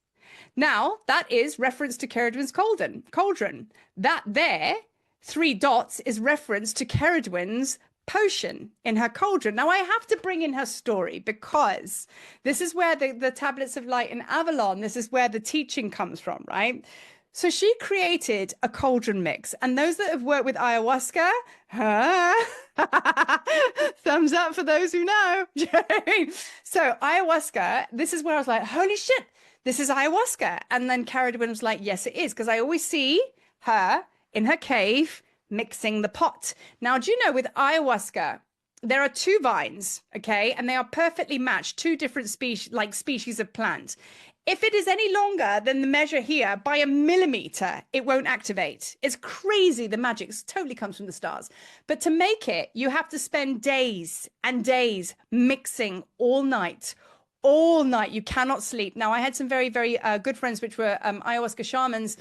Speaker 1: Now that is reference to Keridwyn's cauldron. That there, 3 dots, is reference to Keridwyn's potion in her cauldron. Now I have to bring in her story because this is where the tablets of light in Avalon, this is where the teaching comes from, right? So she created a cauldron mix. And those that have worked with ayahuasca, thumbs up for those who know. So ayahuasca, this is where I was like, holy shit, this is ayahuasca. And then Keridwyn was like, yes, it is. Because I always see her in her cave mixing the pot. Now, do you know with ayahuasca, there are 2 vines, okay? And they are perfectly matched, 2 different species of plant. If it is any longer than the measure here by a millimeter, it won't activate. It's crazy. The magic totally comes from the stars. But to make it, you have to spend days and days mixing all night. All night. You cannot sleep. Now, I had some very, very good friends, which were ayahuasca shamans.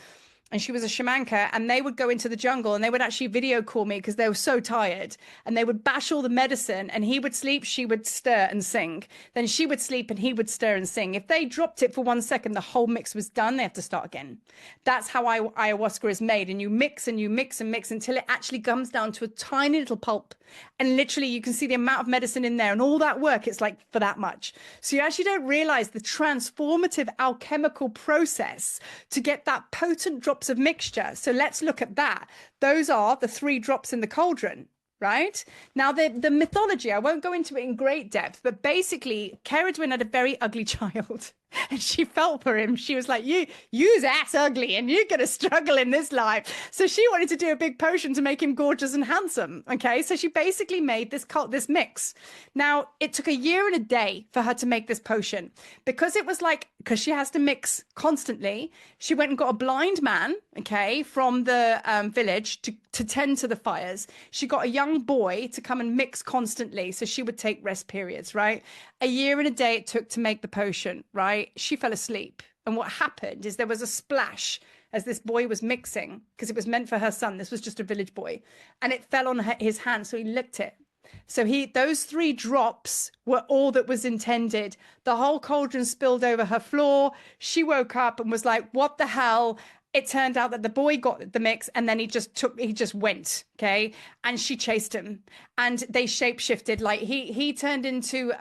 Speaker 1: And she was a shamanka, and they would go into the jungle and they would actually video call me because they were so tired, and they would bash all the medicine, and he would sleep, she would stir and sing. Then she would sleep and he would stir and sing. If they dropped it for 1 second, the whole mix was done. They have to start again. That's how ayahuasca is made. And you mix and you mix and mix until it actually comes down to a tiny little pulp. And literally you can see the amount of medicine in there and all that work. It's like for that much. So you actually don't realize the transformative alchemical process to get that potent drops of mixture. So let's look at that. Those are the 3 drops in the cauldron, right? Now the mythology, I won't go into it in great depth, but basically Keridwyn had a very ugly child. And she felt for him. She was like, you's ass ugly and you're going to struggle in this life. So she wanted to do a big potion to make him gorgeous and handsome. Okay. So she basically made this mix. Now it took 1 year and a day for her to make this potion because it was like, because she has to mix constantly. She went and got a blind man, okay, from the village to tend to the fires. She got a young boy to come and mix constantly. So she would take rest periods, right? 1 year and a day it took to make the potion, right? She fell asleep. And what happened is there was a splash as this boy was mixing because it was meant for her son. This was just a village boy. And it fell on his hand. So he licked it. So those 3 drops were all that was intended. The whole cauldron spilled over her floor. She woke up and was like, what the hell? It turned out that the boy got the mix and then he just went, okay? And she chased him and they shape shifted. Like he turned into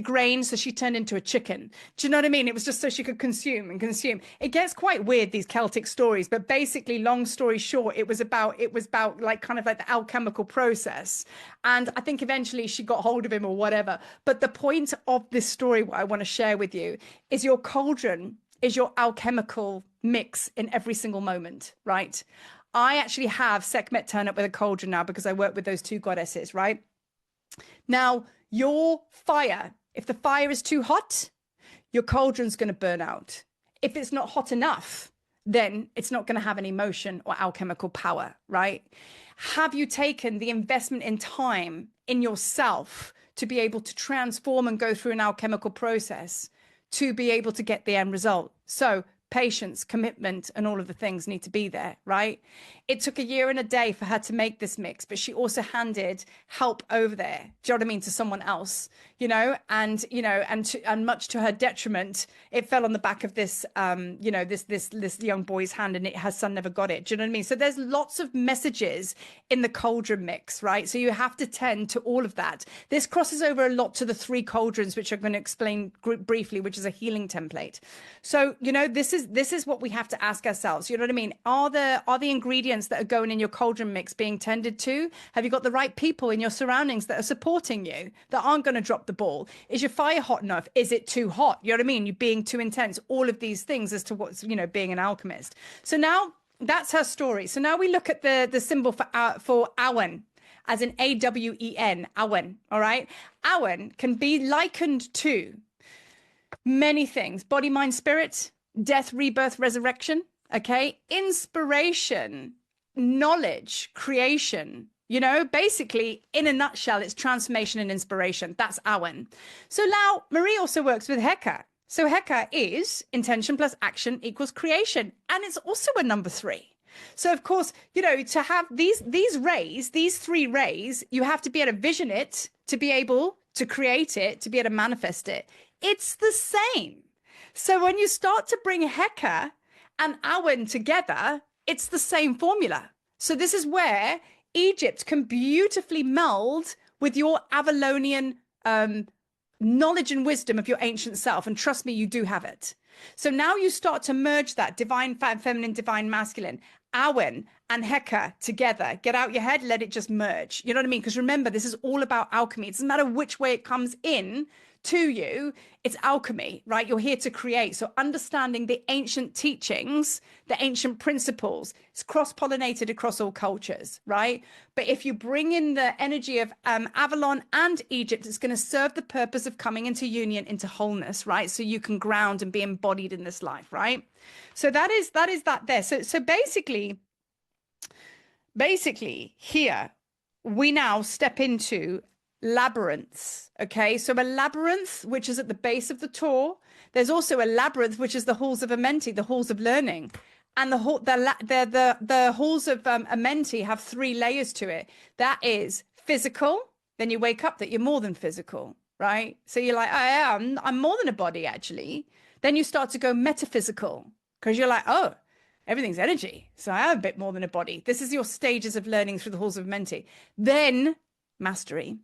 Speaker 1: grain. So she turned into a chicken. Do you know what I mean? It was just so she could consume and consume. It gets quite weird, these Celtic stories, but basically long story short, it was about like kind of like the alchemical process. And I think eventually she got hold of him or whatever. But the point of this story, what I want to share with you is your cauldron is your alchemical mix in every single moment, right? I actually have Sekhmet turn up with a cauldron now because I work with those 2 goddesses, right? Now, your fire, if the fire is too hot, your cauldron's going to burn out. If it's not hot enough, then it's not going to have any motion or alchemical power, right? Have you taken the investment in time in yourself to be able to transform and go through an alchemical process to be able to get the end result? So patience, commitment, and all of the things need to be there, right? It took a year and a day for her to make this mix, but she also handed help over there. Do you know what I mean? To someone else, and much to her detriment, it fell on the back of this, this young boy's hand, and her son never got it. Do you know what I mean? So there's lots of messages in the cauldron mix, right? So you have to tend to all of that. This crosses over a lot to the 3 cauldrons, which I'm going to explain briefly, which is a healing template. So, this is what we have to ask ourselves. You know what I mean? Are the ingredients that are going in your cauldron mix being tended to? Have you got the right people in your surroundings that are supporting you, that aren't going to drop the ball? Is your fire hot enough? Is it too hot? You know what I mean? You're being too intense. All of these things as to what's, being an alchemist. So now that's her story. So now we look at the symbol for Awen, as in Awen, Awen. All right. Awen can be likened to many things: body, mind, spirit, death, rebirth, resurrection. Okay. Inspiration, knowledge, creation. Basically, in a nutshell, it's transformation and inspiration. That's Awen. So now Marie also works with Heka. So Heka is intention plus action equals creation. And it's also a number 3. So, of course, to have these rays, these 3 rays, you have to be able to vision it, to be able to create it, to be able to manifest it. It's the same. So when you start to bring Heka and Awen together, it's the same formula. So this is where Egypt can beautifully meld with your Avalonian knowledge and wisdom of your ancient self. And trust me, you do have it. So now you start to merge that divine feminine, divine masculine, Awen and Heka together. Get out your head, let it just merge. You know what I mean? Because remember, this is all about alchemy. It doesn't matter which way it comes in to you, it's alchemy, right? You're here to create. So understanding the ancient teachings, the ancient principles, it's cross-pollinated across all cultures, right? But if you bring in the energy of Avalon and Egypt, it's going to serve the purpose of coming into union, into wholeness, right? So you can ground and be embodied in this life, right? So that is that there. So basically here we now step into labyrinths. Okay, so a labyrinth, which is at the base of the Tor. There's also a labyrinth, which is the halls of Amenti, the halls of learning. And the halls of Amenti have 3 layers to it. That is physical. Then you wake up that you're more than physical, right? So you're like, I'm more than a body, actually. Then you start to go metaphysical, because you're like, oh, everything's energy. So I am a bit more than a body. This is your stages of learning through the halls of Amenti. Then mastery.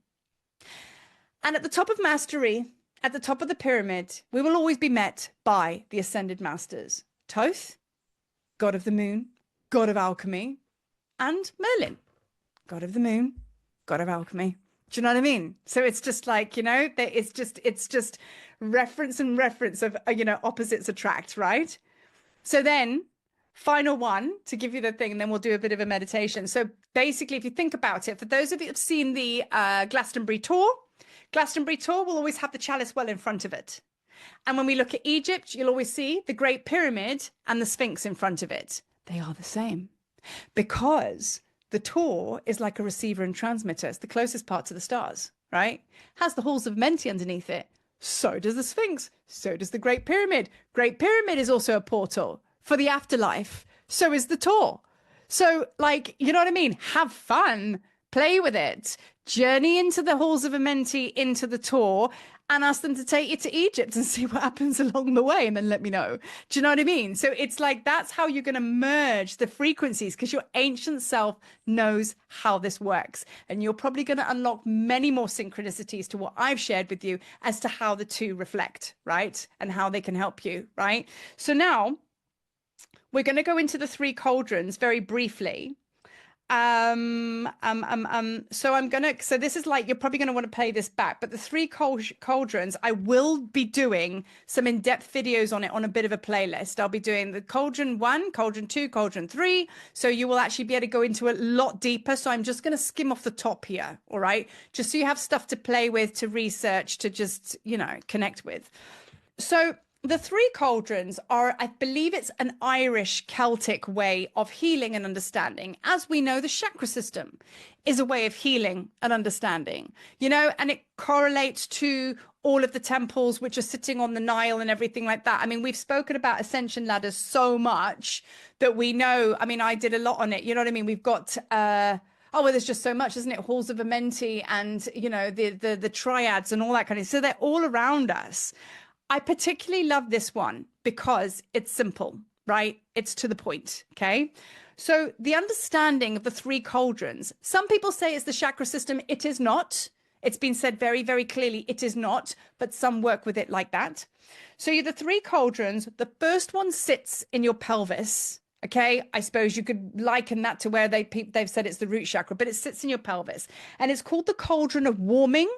Speaker 1: And at the top of mastery, at the top of the pyramid, we will always be met by the ascended masters. Thoth, god of the moon, god of alchemy, and Merlin, god of the moon, god of alchemy. Do you know what I mean? So it's just like, it's just reference and reference of, opposites attract, right? So then final one to give you the thing, and then we'll do a bit of a meditation. So basically, if you think about it, for those of you who've seen the Glastonbury tour will always have the Chalice Well in front of it. And when we look at Egypt, you'll always see the Great Pyramid and the Sphinx in front of it. They are the same, because the Tor is like a receiver and transmitter. It's the closest part to the stars, right? Has the halls of Menti underneath it. So does the Sphinx. So does the Great Pyramid. Great Pyramid is also a portal for the afterlife. So is the Tor. So, you know what I mean? Have fun. Play with it. Journey into the halls of Amenti, into the Tor, and ask them to take you to Egypt and see what happens along the way, and then let me know. Do you know what I mean? So it's like, that's how you're going to merge the frequencies, because your ancient self knows how this works. And you're probably going to unlock many more synchronicities to what I've shared with you as to how the two reflect, right? And how they can help you, right? So now we're going to go into the 3 cauldrons very briefly. So this is like, you're probably going to want to play this back, but the 3 cauldrons, I will be doing some in-depth videos on it on a bit of a playlist. I'll be doing the cauldron 1, cauldron 2, cauldron 3. So you will actually be able to go into a lot deeper. So I'm just going to skim off the top here. All right. Just so you have stuff to play with, to research, to just, connect with. So the 3 cauldrons are, I believe it's an Irish Celtic way of healing and understanding. As we know, the chakra system is a way of healing and understanding, and it correlates to all of the temples which are sitting on the Nile and everything like that. I mean, we've spoken about ascension ladders so much that we know, I mean, I did a lot on it. You know what I mean? We've got, oh, well, there's just so much, isn't it? Halls of Amenti and, you know, the triads and all that kind of, so they're all around us. I particularly love this one because it's simple, right? It's to the point, okay? So the understanding of the three cauldrons, some people say it's the chakra system. It is not. It's been said very, very clearly, it is not, but some work with it like that. So you're the three cauldrons. The first one sits in your pelvis. Okay, I suppose you could liken that to where they've said it's the root chakra, but it sits in your pelvis. And it's called the cauldron of warming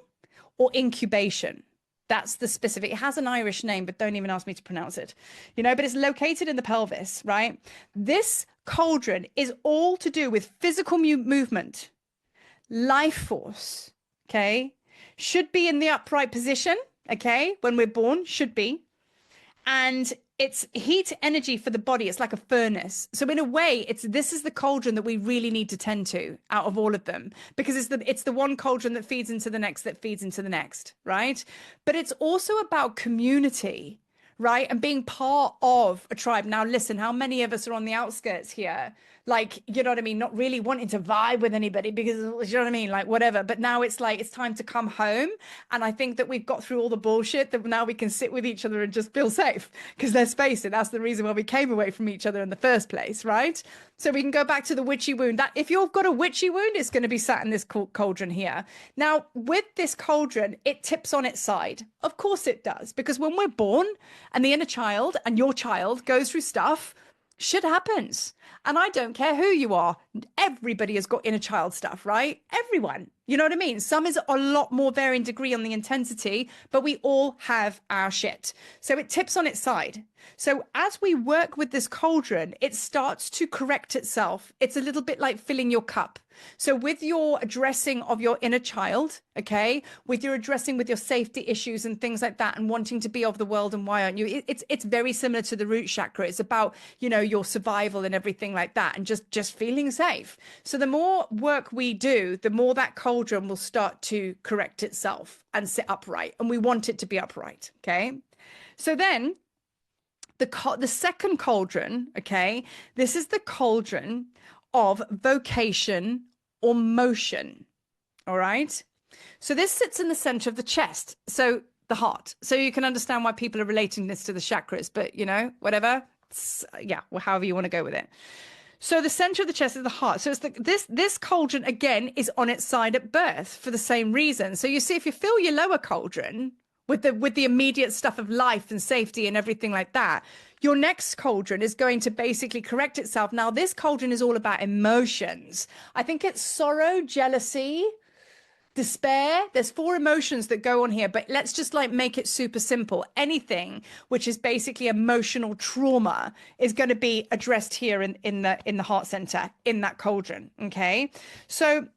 Speaker 1: or incubation. That's the specific. It has an Irish name, but don't even ask me to pronounce it. You know, but it's located in the pelvis, right? This cauldron is all to do with physical movement, life force, okay? Should be in the upright position, okay? When we're born, should be. And it's heat energy for the body. It's like a furnace. So in a way, this is the cauldron that we really need to tend to out of all of them, because it's the one cauldron that feeds into the next, that feeds into the next, right? But it's also about community, right? And being part of a tribe. Now, listen, how many of us are on the outskirts here? Like, you know what I mean? Not really wanting to vibe with anybody because, you know what I mean? Like, whatever. But now it's like, it's time to come home. And I think that we've got through all the bullshit that now we can sit with each other and just feel safe because there's space. And that's the reason why we came away from each other in the first place, right? So we can go back to the witchy wound. That if you've got a witchy wound, it's going to be sat in this cauldron here. Now, with this cauldron, it tips on its side. Of course it does. Because when we're born and the inner child and your child goes through stuff, shit happens. And I don't care who you are. Everybody has got inner child stuff, right? Everyone. You know what I mean? Some is a lot more varying degree on the intensity, but we all have our shit. So it tips on its side. So as we work with this cauldron, it starts to correct itself. It's a little bit like filling your cup. So with your addressing of your inner child, okay, with your addressing with your safety issues and things like that and wanting to be of the world and why aren't you, it's very similar to the root chakra. It's about, you know, your survival and everything like that and just feeling safe. So the more work we do, the more that cauldron will start to correct itself and sit upright. And we want it to be upright, okay? So then the second cauldron, okay, this is the cauldron of vocation or motion, all right? So this sits in the center of the chest, so the heart. So you can understand why people are relating this to the chakras, but, you know, whatever, yeah, well, however you want to go with it. So the center of the chest is the heart. So it's this cauldron, again, is on its side at birth for the same reason. So you see, if you fill your lower cauldron with the immediate stuff of life and safety and everything like that, your next cauldron is going to basically correct itself. Now, this cauldron is all about emotions. I think it's sorrow, jealousy, despair. There's 4 emotions that go on here, but let's just like make it super simple. Anything which is basically emotional trauma is going to be addressed here in the heart center, in that cauldron. Okay. So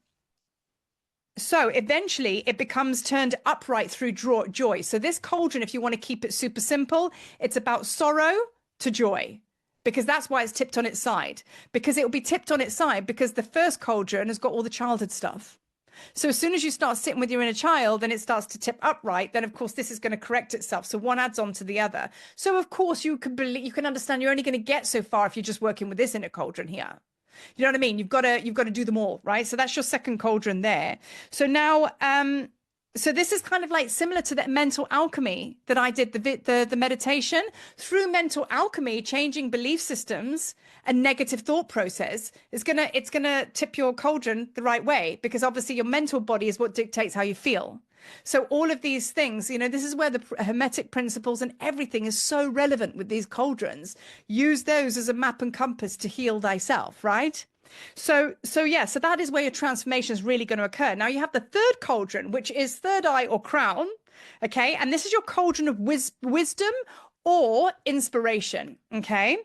Speaker 1: eventually it becomes turned upright through joy. So this cauldron, if you want to keep it super simple, it's about sorrow to joy, because that's why it's tipped on its side, because it will be tipped on its side because the first cauldron has got all the childhood stuff. So as soon as you start sitting with your inner child and it starts to tip upright, then of course this is going to correct itself. So one adds on to the other. So of course you can understand you're only going to get so far if you're just working with this inner cauldron here. You know what I mean? You've got to do them all, right? So that's your second cauldron there. So now, so this is kind of like similar to that mental alchemy that I did, the meditation. Through mental alchemy, changing belief systems and negative thought process it's gonna tip your cauldron the right way, because obviously your mental body is what dictates how you feel. So all of these things, you know, this is where the Hermetic principles and everything is so relevant with these cauldrons. Use those as a map and compass to heal thyself, right? So yeah, so that is where your transformation is really going to occur. Now you have the third cauldron, which is third eye or crown, okay? And this is your cauldron of wisdom or inspiration, okay?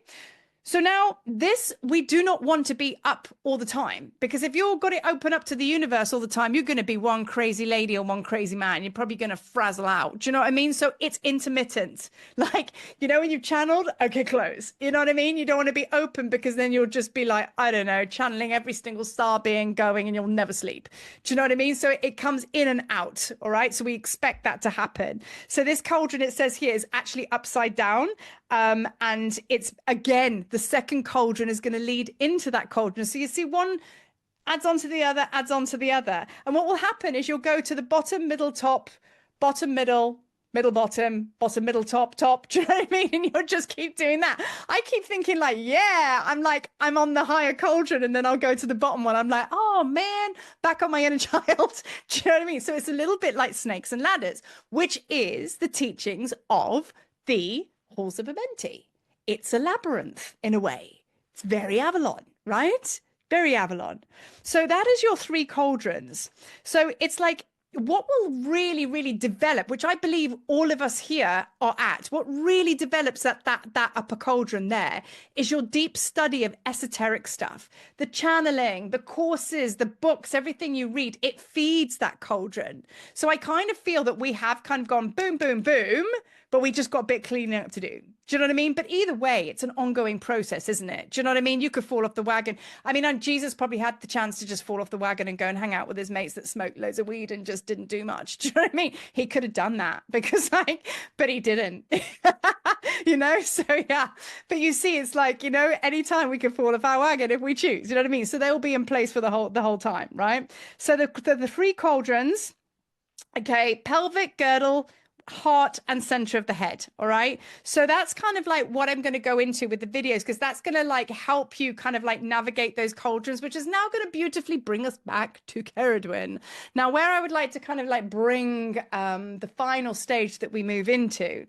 Speaker 1: So now this, we do not want to be up all the time, because if you've got it open up to the universe all the time, you're going to be one crazy lady or one crazy man. You're probably going to frazzle out. Do you know what I mean? So it's intermittent. Like, you know, when you've channeled, okay, close. You know what I mean? You don't want to be open, because then you'll just be like, I don't know, channeling every single star being going, and you'll never sleep. Do you know what I mean? So it comes in and out. All right. So we expect that to happen. So this cauldron, it says here, is actually upside down. And it's, again, the second cauldron is going to lead into that cauldron. So you see one adds on to the other, adds on to the other. And what will happen is you'll go to the bottom, middle, top, bottom, middle, middle, bottom, bottom, middle, top, top. Do you know what I mean? And you'll just keep doing that. I keep thinking like, yeah, I'm on the higher cauldron, and then I'll go to the bottom one. I'm like, oh man, back on my inner child. Do you know what I mean? So it's a little bit like snakes and ladders, which is the teachings of the Halls of Amenti. It's a labyrinth in a way. It's very Avalon, right? Very Avalon. So that is your 3 cauldrons. So it's like, what will really, really develop, which I believe all of us here are at, what really develops that upper cauldron there is your deep study of esoteric stuff, the channeling, the courses, the books, everything you read, it feeds that cauldron. So I kind of feel that we have kind of gone boom, boom, boom, but we just got a bit cleaning up to do. Do you know what I mean? But either way, it's an ongoing process, isn't it? Do you know what I mean? You could fall off the wagon. I mean, and Jesus probably had the chance to just fall off the wagon and go and hang out with his mates that smoked loads of weed and just didn't do much. Do you know what I mean? He could have done that, because but he didn't, you know? So yeah, but you see, it's like, you know, anytime we can fall off our wagon if we choose, you know what I mean? So they'll be in place for the whole time, right? So the 3 cauldrons, okay, pelvic, girdle, heart, and center of the head. All right, so that's kind of like what I'm going to go into with the videos, because that's going to like help you kind of like navigate those cauldrons, which is now going to beautifully bring us back to Keridwyn. Now, where I would like to kind of like bring the final stage that we move into,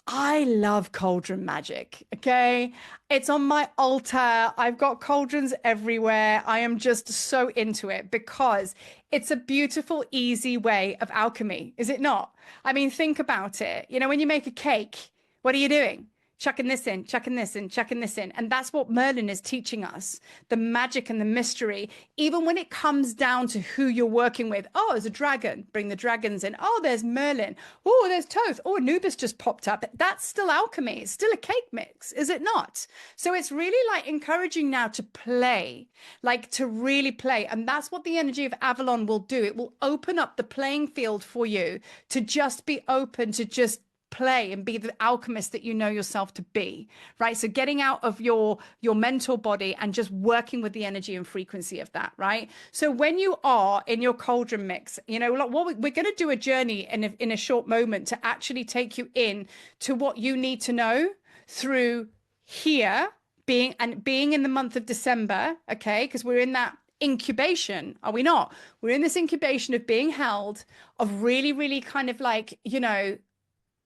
Speaker 1: I love cauldron magic. Okay. It's on my altar. I've got cauldrons everywhere. I am just so into it, because it's a beautiful, easy way of alchemy. Is it not? I mean, think about it. You know, when you make a cake, what are you doing? Chucking this in, chucking this in, chucking this in. And that's what Merlin is teaching us, the magic and the mystery. Even when it comes down to who you're working with. Oh, there's a dragon. Bring the dragons in. Oh, there's Merlin. Oh, there's Thoth. Oh, Anubis just popped up. That's still alchemy. It's still a cake mix, is it not? So it's really like encouraging now to play, like to really play. And that's what the energy of Avalon will do. It will open up the playing field for you to just be open to just play and be the alchemist that you know yourself to be, right? So getting out of your mental body and just working with the energy and frequency of that, right? So when you are in your cauldron mix, you know, like what we're going to do a journey in a short moment to actually take you in to what you need to know through here, being in the month of December, okay? Because we're in that incubation, are we not? We're in this incubation of being held, of really, really kind of like, you know,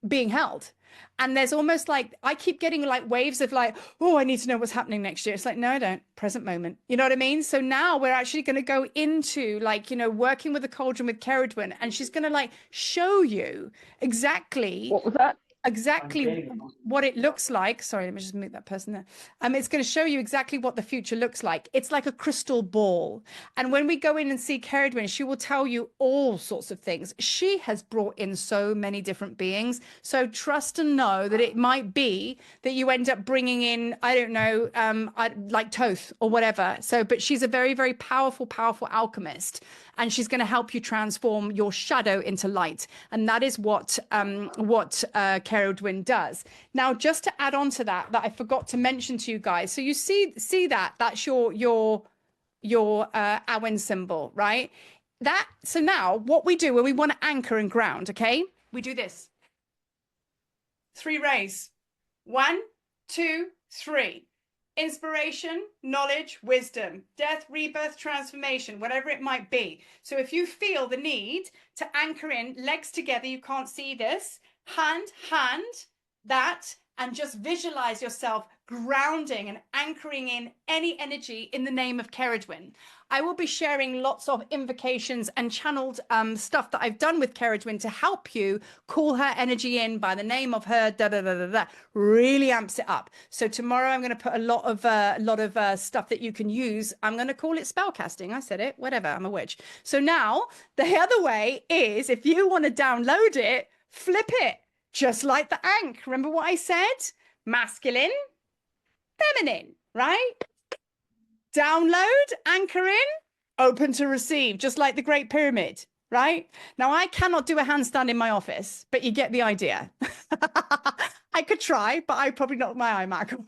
Speaker 1: being held. And there's almost like, I keep getting like waves of like, oh, I need to know what's happening next year. It's like, no, I don't. Present moment. You know what I mean? So now we're actually going to go into like, you know, working with the cauldron with Keridwyn, and she's going to like show you exactly
Speaker 2: What was that?
Speaker 1: exactly what it looks like. Sorry, let me just mute that person there. It's going to show you exactly what the future looks like. It's like a crystal ball. And when we go in and see Keridwyn, she will tell you all sorts of things. She has brought in so many different beings. So trust and know that it might be that you end up bringing in, I don't know, like Thoth or whatever. So, but she's a very, very powerful, powerful alchemist. And she's going to help you transform your shadow into light. And that is what Keridwyn does. Now, just to add on to that I forgot to mention to you guys. So you see that's your Awen symbol, right? So now what we do when we want to anchor and ground, okay? We do this. 3 rays. 1, 2, 3. Inspiration, knowledge, wisdom, death, rebirth, transformation, whatever it might be. So if you feel the need to anchor in, legs together, you can't see this, hand, that, and just visualize yourself grounding and anchoring in any energy in the name of Keridwyn. I will be sharing lots of invocations and channeled stuff that I've done with Keridwyn to help you call her energy in by the name of her, da da da da da. Really amps it up. So tomorrow I'm going to put a lot of stuff that you can use. I'm going to call it spellcasting. I said it, whatever. I'm a witch. So now the other way is, if you want to download it, flip it, just like the Ankh. Remember what I said? Masculine, feminine, right? Download, anchor in, open to receive, just like the Great Pyramid, right? Now, I cannot do a handstand in my office, but you get the idea. I could try, but I probably not my iMac.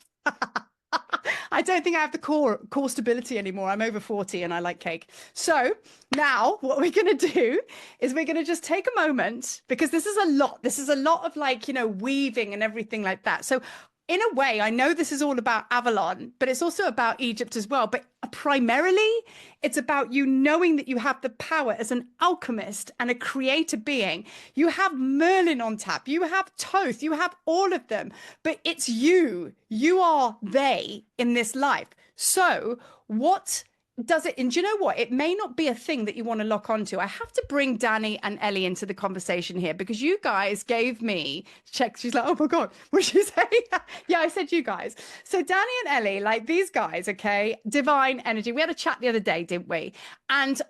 Speaker 1: I don't think I have the core stability anymore. I'm over 40 and I like cake. So now what we're going to do is we're going to just take a moment, because this is a lot. This is a lot of, like, you know, weaving and everything like that. So in a way, I know this is all about Avalon, but it's also about Egypt as well. But primarily, it's about you knowing that you have the power as an alchemist and a creator being. You have Merlin on tap, you have Thoth, you have all of them, but it's you. You are they in this life. So what does it, and do you know what, it may not be a thing that you want to lock onto. I have to bring Danny and Ellie into the conversation here, because you guys gave me checks. She's like, oh my god, what did you say? Yeah, I said you guys. So Danny and Ellie, like, these guys, okay, divine energy. We had a chat the other day, didn't we? And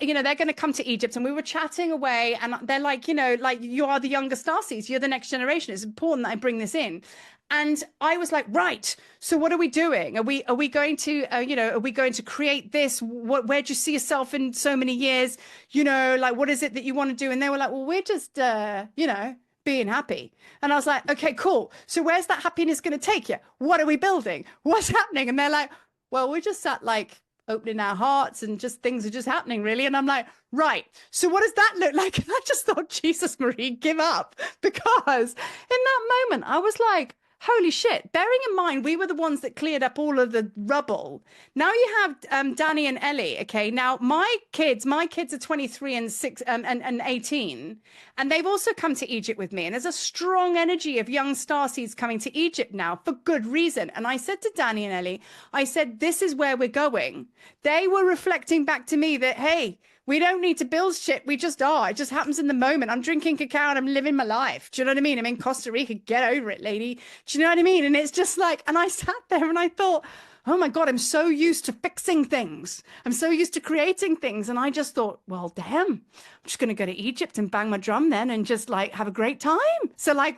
Speaker 1: you know, they're going to come to Egypt, and we were chatting away, and they're like, you know, like, you are the younger starseeds, you're the next generation, it's important that I bring this in. And I was like, right, so what are we doing? Are we going to, you know, are we going to create this? Where do you see yourself in so many years? You know, like, what is it that you want to do? And they were like, well, we're just, you know, being happy. And I was like, okay, cool. So where's that happiness going to take you? What are we building? What's happening? And they're like, well, we're just sat, like, opening our hearts, and just things are just happening, really. And I'm like, right, so what does that look like? And I just thought, Jesus Marie, give up. Because in that moment, I was like, holy shit, bearing in mind we were the ones that cleared up all of the rubble. Now you have Danny and Ellie. Okay, now my kids are 23 and 6 and 18, and they've also come to Egypt with me, and there's a strong energy of young starseeds coming to Egypt now for good reason. And I said to Danny and Ellie, I said, this is where we're going. They were reflecting back to me that, hey, we don't need to build shit. We just are. It just happens in the moment. I'm drinking cacao and I'm living my life. Do you know what I mean? I'm in Costa Rica. Get over it, lady. Do you know what I mean? And it's just like, and I sat there and I thought, oh my God, I'm so used to fixing things. I'm so used to creating things. And I just thought, well, damn, I'm just going to go to Egypt and bang my drum then and just, like, have a great time. So like,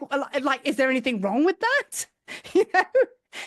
Speaker 1: is there anything wrong with that? You know,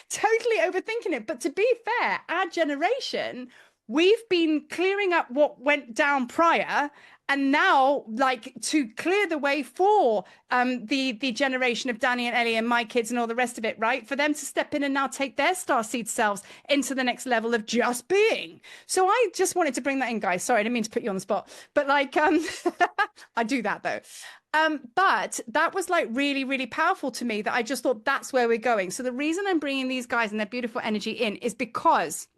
Speaker 1: totally overthinking it. But to be fair, our generation, we've been clearing up what went down prior, and now, like, to clear the way for the generation of Danny and Ellie and my kids and all the rest of it, right? For them to step in and now take their starseed selves into the next level of just being. So I just wanted to bring that in, guys. Sorry, I didn't mean to put you on the spot, but like, I do that though. But that was, like, really, really powerful to me, that I just thought that's where we're going. So the reason I'm bringing these guys and their beautiful energy in is because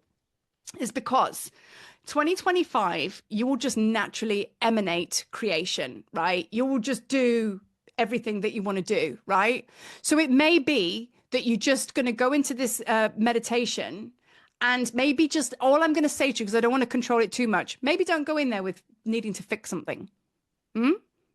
Speaker 1: 2025, you will just naturally emanate creation, right? You will just do everything that you want to do, right? So it may be that you're just going to go into this meditation, and maybe just, all I'm going to say to you, because I don't want to control it too much, maybe don't go in there with needing to fix something.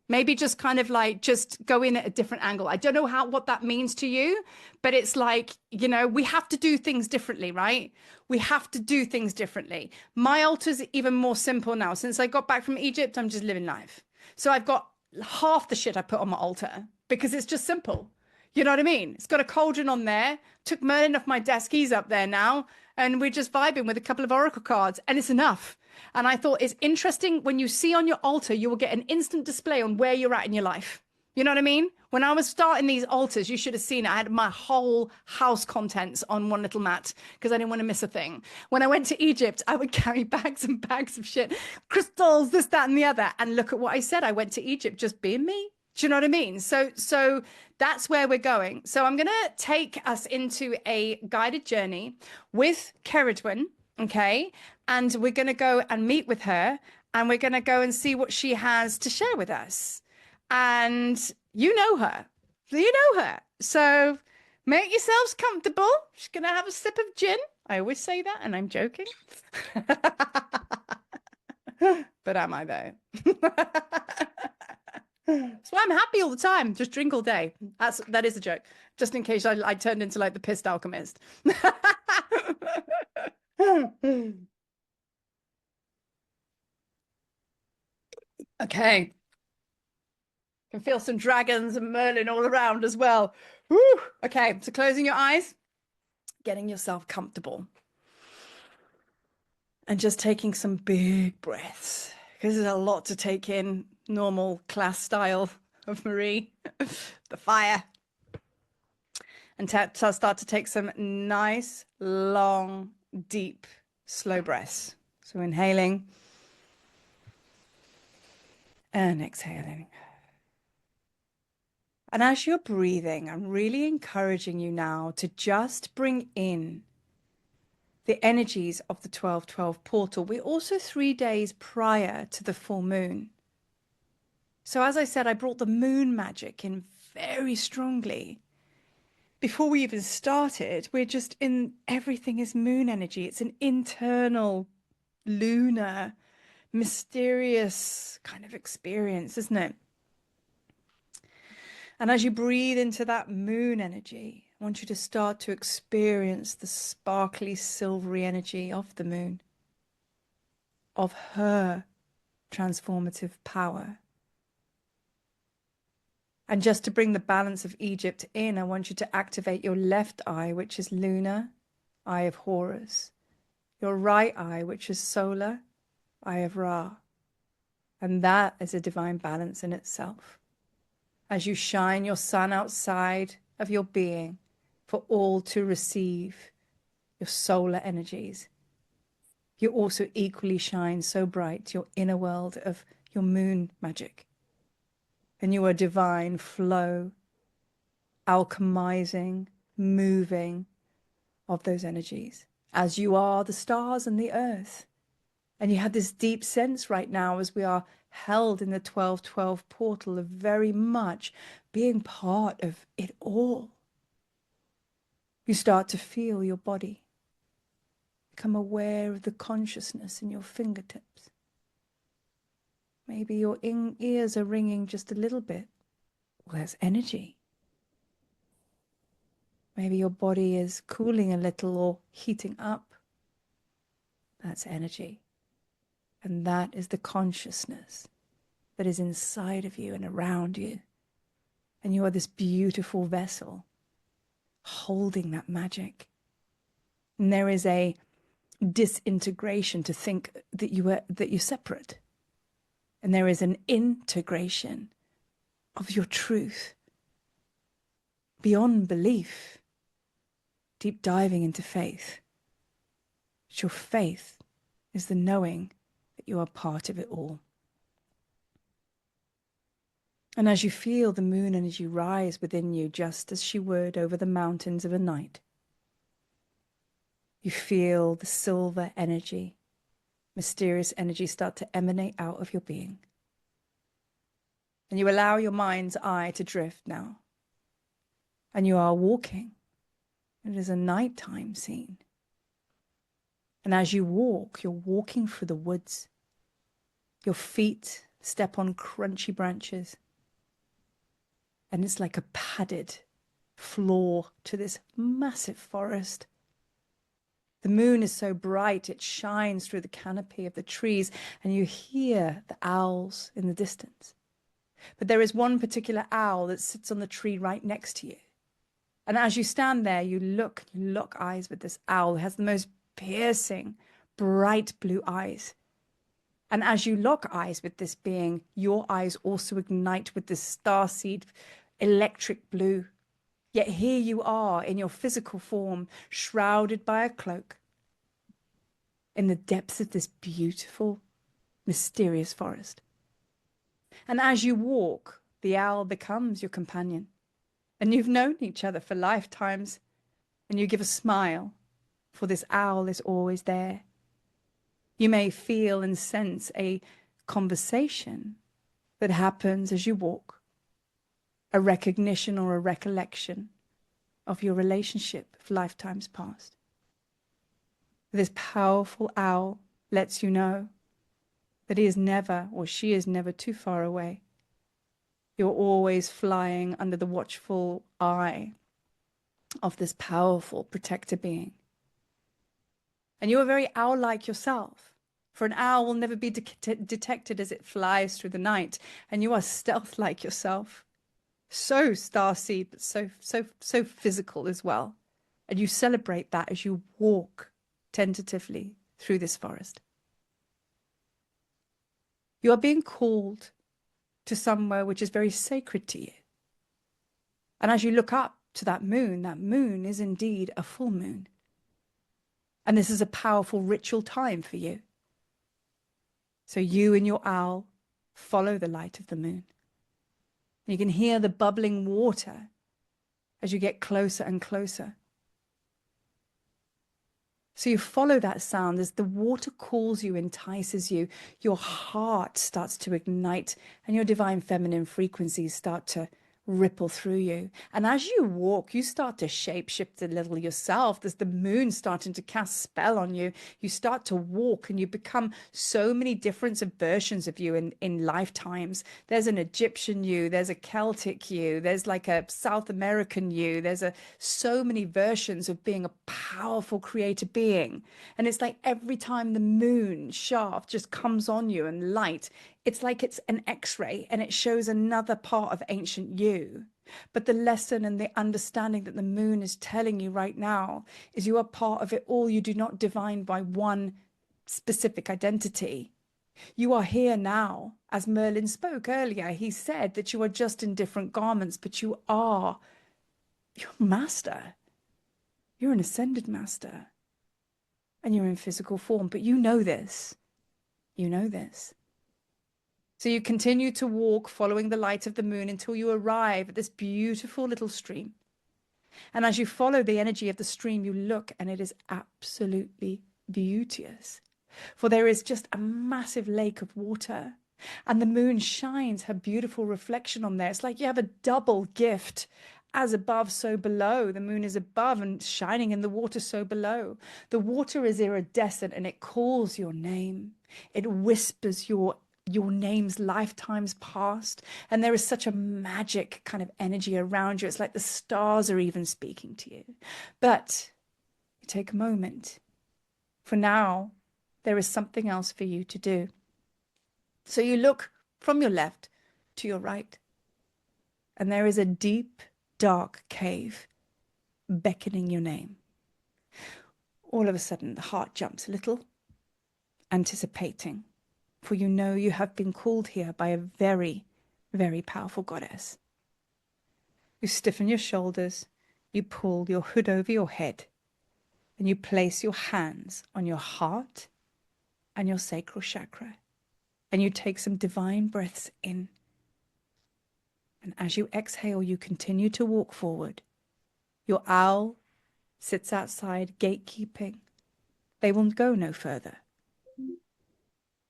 Speaker 1: Maybe just kind of, like, just go in at a different angle. I don't know what that means to you, but it's like, you know, we have to do things differently, right? We have to do things differently. My altar's even more simple now. Since I got back from Egypt, I'm just living life. So I've got half the shit I put on my altar because it's just simple. You know what I mean? It's got a cauldron on there. Took Merlin off my desk. He's up there now. And we're just vibing with a couple of oracle cards, and it's enough. And I thought, it's interesting, when you see on your altar, you will get an instant display on where you're at in your life. You know what I mean? When I was starting these altars, you should have seen it. I had my whole house contents on one little mat because I didn't want to miss a thing. When I went to Egypt, I would carry bags and bags of shit, crystals, this, that, and the other. And look at what I said. I went to Egypt just being me. Do you know what I mean? So that's where we're going. So I'm going to take us into a guided journey with Keridwyn, okay? And we're going to go and meet with her, and we're going to go and see what she has to share with us. And you know her. So Make yourselves comfortable. Just gonna have a sip of gin. I always say that, and I'm joking. But am I though? So I'm happy all the time. Just drink all day. That is a joke. Just in case I turned into like the pissed alchemist. Okay. Can feel some dragons and Merlin all around as well. Woo! Okay, so closing your eyes, getting yourself comfortable, and just taking some big breaths because there's a lot to take in. Normal class style of Marie, the fire, and start to take some nice, long, deep, slow breaths. So inhaling and exhaling. And as you're breathing, I'm really encouraging you now to just bring in the energies of the 1212 portal. We're also 3 days prior to the full moon. So as I said, I brought the moon magic in very strongly. Before we even started, we're just in, everything is moon energy. It's an internal, lunar, mysterious kind of experience, isn't it? And as you breathe into that moon energy, I want you to start to experience the sparkly, silvery energy of the moon, of her transformative power. And just to bring the balance of Egypt in, I want you to activate your left eye, which is lunar, eye of Horus, your right eye, which is solar, eye of Ra. And that is a divine balance in itself. As you shine your sun outside of your being for all to receive your solar energies, you also equally shine so bright your inner world of your moon magic. And you are divine flow, alchemizing, moving of those energies, as you are the stars and the earth. And you have this deep sense right now as we are held in the 1212 portal of very much being part of it all. You start to feel your body, become aware of the consciousness in your fingertips. Maybe your ears are ringing just a little bit. Well, there's energy. Maybe your body is cooling a little or heating up. That's energy. And that is the consciousness that is inside of you and around you. And you are this beautiful vessel holding that magic. And there is a disintegration to think that you're separate. And there is an integration of your truth beyond belief, deep diving into faith. But your faith is the knowing that you are part of it all. And as you feel the moon energy rise within you, just as she would over the mountains of a night, you feel the silver energy, mysterious energy start to emanate out of your being. And you allow your mind's eye to drift now. And you are walking. It is a nighttime scene. And as you walk, you're walking through the woods. Your feet step on crunchy branches. And it's like a padded floor to this massive forest. The moon is so bright, it shines through the canopy of the trees, and you hear the owls in the distance. But there is one particular owl that sits on the tree right next to you. And as you stand there, you lock eyes with this owl who has the most piercing, bright blue eyes. And as you lock eyes with this being, your eyes also ignite with this starseed electric blue. Yet here you are in your physical form, shrouded by a cloak, in the depths of this beautiful, mysterious forest. And as you walk, the owl becomes your companion. And you've known each other for lifetimes. And you give a smile, for this owl is always there. You may feel and sense a conversation that happens as you walk, a recognition or a recollection of your relationship of lifetimes past. This powerful owl lets you know that he is never, or she is never, too far away. You're always flying under the watchful eye of this powerful protector being. And you are very owl-like yourself. For an owl will never be detected as it flies through the night. And you are stealth-like yourself. So starseed, but so physical as well. And you celebrate that as you walk tentatively through this forest. You are being called to somewhere which is very sacred to you. And as you look up to that moon is indeed a full moon. And this is a powerful ritual time for you. So you and your owl follow the light of the moon. You can hear the bubbling water as you get closer and closer. So you follow that sound as the water calls you, entices you. Your heart starts to ignite and your divine feminine frequencies start to ripple through you. And as you walk, you start to shape-shift a little yourself. There's the moon starting to cast spell on you. You start to walk and you become so many different versions of you in lifetimes. There's an Egyptian you, there's a Celtic you, there's like a South American you, there's so many versions of being a powerful creator being. And it's like every time the moon shaft just comes on you and light, it's like it's an X-ray and it shows another part of ancient you. But the lesson and the understanding that the moon is telling you right now is you are part of it all. You do not divine by one specific identity. You are here now. As Merlin spoke earlier, he said that you are just in different garments, but you're master. You're an ascended master. And you're in physical form, but you know this. You know this. So you continue to walk following the light of the moon until you arrive at this beautiful little stream. And as you follow the energy of the stream, you look and it is absolutely beauteous. For there is just a massive lake of water and the moon shines her beautiful reflection on there. It's like you have a double gift. As above, so below. The moon is above and shining in the water, so below. The water is iridescent and it calls your name. It whispers your name's lifetimes past, and there is such a magic kind of energy around you. It's like the stars are even speaking to you. But you take a moment, for now there is something else for you to do. So you look from your left to your right, and there is a deep, dark cave beckoning your name. All of a sudden the heart jumps a little, anticipating. For you know you have been called here by a very, very powerful goddess. You stiffen your shoulders, you pull your hood over your head, and you place your hands on your heart and your sacral chakra. And you take some divine breaths in. And as you exhale, you continue to walk forward. Your owl sits outside, gatekeeping. They will go no further.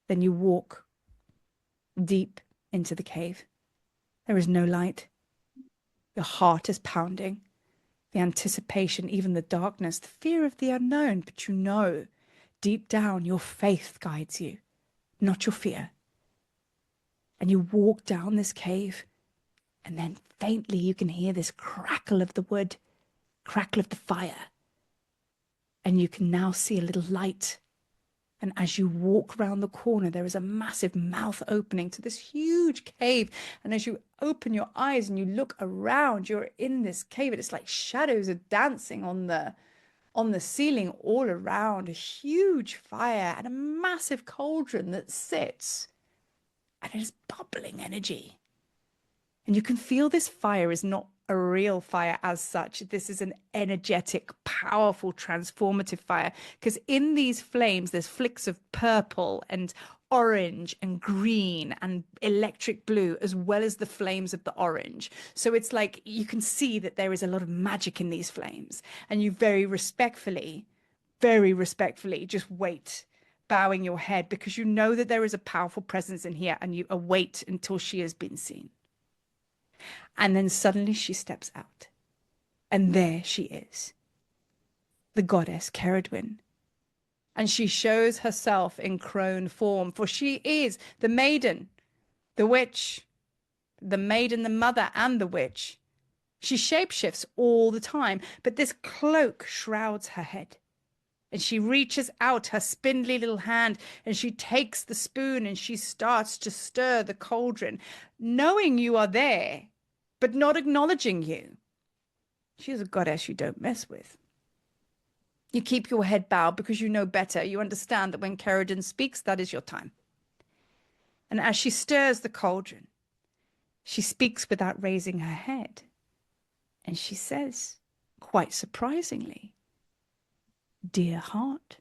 Speaker 1: Then you walk deep into the cave. There is no light. Your heart is pounding. The anticipation, even the darkness, the fear of the unknown. But you know, deep down, your faith guides you, not your fear. And you walk down this cave, and then faintly you can hear this crackle of the wood, crackle of the fire. And you can now see a little light. And as you walk round the corner, there is a massive mouth opening to this huge cave. And as you open your eyes and you look around, you're in this cave. It's like shadows are dancing on the ceiling all around. A huge fire and a massive cauldron that sits. And it is bubbling energy. And you can feel this fire is not a real fire as such. This is an energetic, powerful, transformative fire. Because in these flames, there's flicks of purple and orange and green and electric blue, as well as the flames of the orange. So it's like you can see that there is a lot of magic in these flames. And you very respectfully just wait, bowing your head, because you know that there is a powerful presence in here, and you await until she has been seen. And then suddenly she steps out. And there she is, the goddess Keridwyn. And she shows herself in crone form, for she is the maiden, the witch, the maiden, the mother, and the witch. She shapeshifts all the time, but this cloak shrouds her head. And she reaches out her spindly little hand and she takes the spoon and she starts to stir the cauldron, knowing you are there, but not acknowledging you. She is a goddess you don't mess with. You keep your head bowed because you know better. You understand that when Keridwyn speaks, that is your time. And as she stirs the cauldron, she speaks without raising her head. And she says, quite surprisingly, "Dear heart,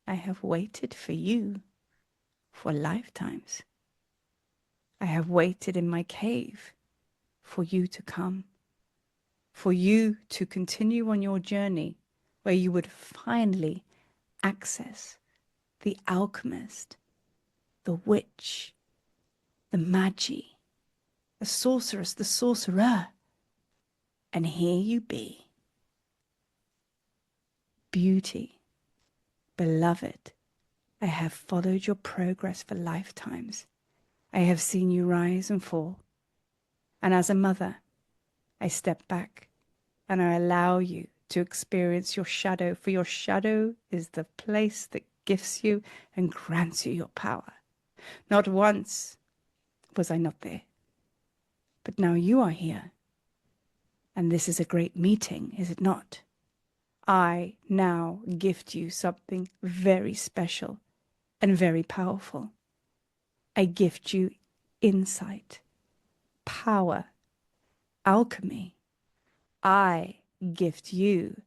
Speaker 1: I have waited for you for lifetimes. I have waited in my cave for you to come, for you to continue on your journey where you would finally access the alchemist, the witch, the magi, the sorceress, the sorcerer. And here you be. Beauty, beloved, I have followed your progress for lifetimes. I have seen you rise and fall. And as a mother, I step back and I allow you to experience your shadow, for your shadow is the place that gifts you and grants you your power. Not once was I not there, but now you are here. And this is a great meeting, is it not? I now gift you something very special and very powerful. I gift you insight, power, alchemy. I gift you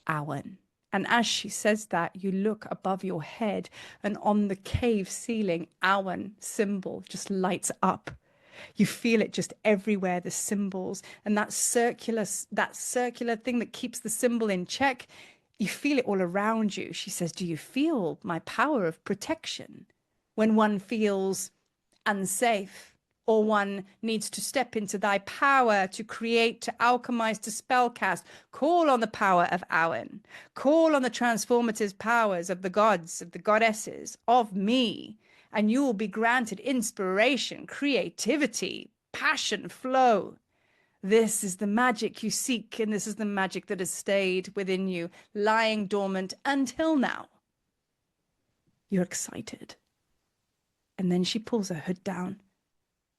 Speaker 1: Awen." And as she says that, you look above your head and on the cave ceiling, Awen symbol just lights up. You feel it just everywhere, the symbols, and that circular thing that keeps the symbol in check. You feel it all around you. She says, "Do you feel my power of protection when one feels unsafe or one needs to step into thy power to create, to alchemize, to spellcast? Call on the power of Awen. Call on the transformative powers of the gods, of the goddesses, of me. And you will be granted inspiration, creativity, passion, flow. This is the magic you seek, and this is the magic that has stayed within you, lying dormant until now." You're excited. And then she pulls her hood down.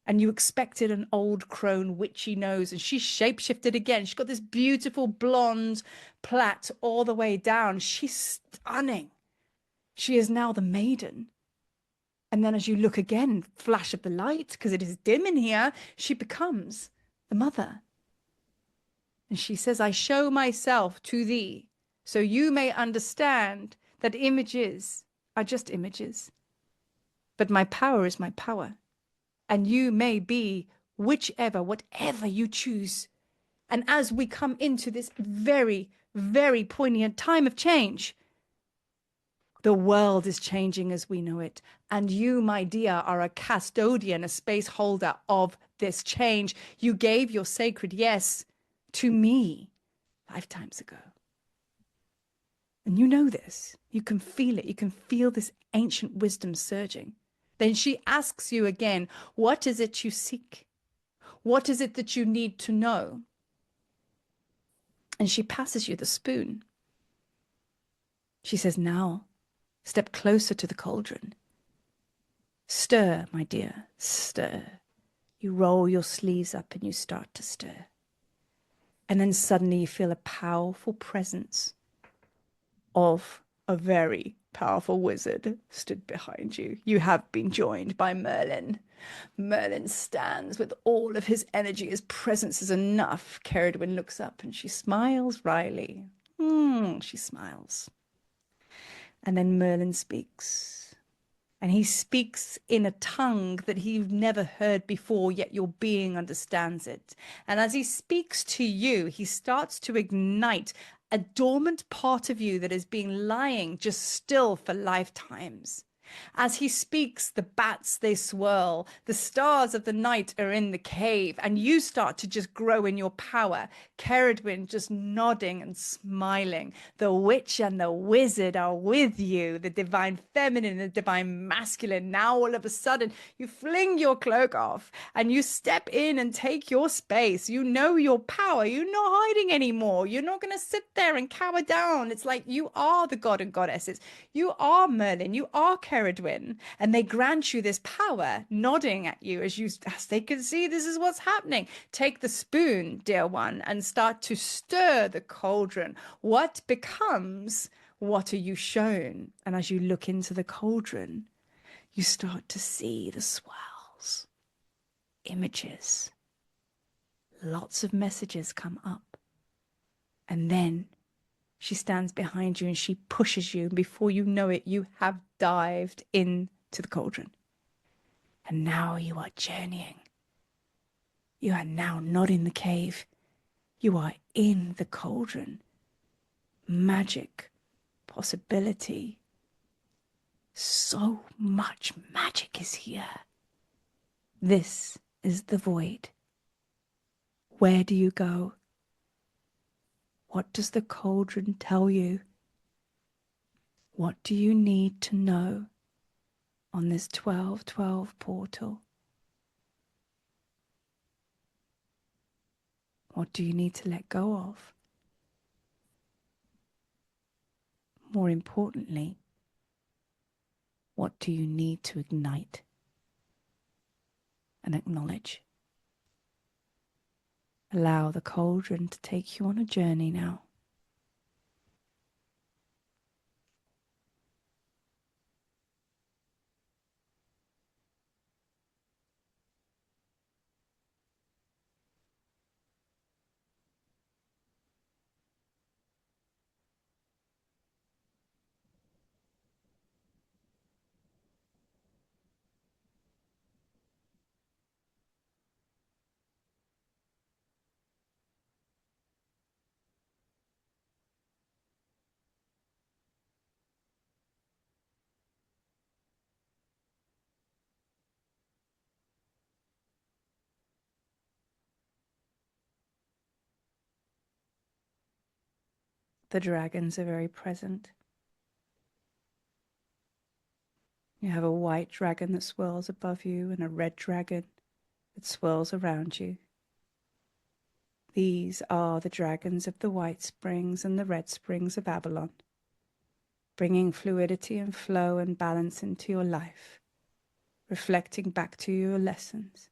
Speaker 1: And you expected an old crone witchy nose, and she shapeshifted again. She's got this beautiful blonde plait all the way down. She's stunning. She is now the maiden. And then as you look again, flash of the light, because it is dim in here, she becomes the mother. And she says, "I show myself to thee, so you may understand that images are just images. But my power is my power. And you may be whatever you choose. And as we come into this very, very poignant time of change, the world is changing as we know it. And you, my dear, are a custodian, a space holder of this change. You gave your sacred yes to me lifetimes ago. And you know this. You can feel it. You can feel this ancient wisdom surging. Then she asks you again, what is it you seek? What is it that you need to know? And she passes you the spoon. She says, "Now, step closer to the cauldron. Stir, my dear, stir." You roll your sleeves up and you start to stir. And then suddenly you feel a powerful presence of a very powerful wizard stood behind you. You have been joined by Merlin. Merlin stands with all of his energy. His presence is enough. Keridwyn looks up and she smiles wryly. She smiles. And then Merlin speaks. And he speaks in a tongue that you've never heard before, yet your being understands it. And as he speaks to you, he starts to ignite a dormant part of you that has been lying just still for lifetimes. As he speaks, the bats they swirl, the stars of the night are in the cave, and you start to just grow in your power. Keridwyn just nodding and smiling. The witch and the wizard are with you, the divine feminine, the divine masculine. Now all of a sudden you fling your cloak off and you step in and take your space. You know your power. You're not hiding anymore. You're not going to sit there and cower down. It's like you are the god and goddesses. You are Merlin. You are Ceridwen, and they grant you this power, nodding at you as they can see this is what's happening. Take the spoon, dear one, and start to stir the cauldron. What becomes? What are you shown? And as you look into the cauldron, you start to see the swirls, images, lots of messages come up, and then she stands behind you and she pushes you. And before you know it, you have dived into the cauldron. And now you are journeying. You are now not in the cave. You are in the cauldron. Magic, possibility. So much magic is here. This is the void. Where do you go? What does the cauldron tell you? What do you need to know on this 1212 portal? What do you need to let go of? More importantly, what do you need to ignite and acknowledge? Allow the cauldron to take you on a journey now. The dragons are very present. You have a white dragon that swirls above you and a red dragon that swirls around you. These are the dragons of the white springs and the red springs of Avalon, bringing fluidity and flow and balance into your life, reflecting back to you your lessons,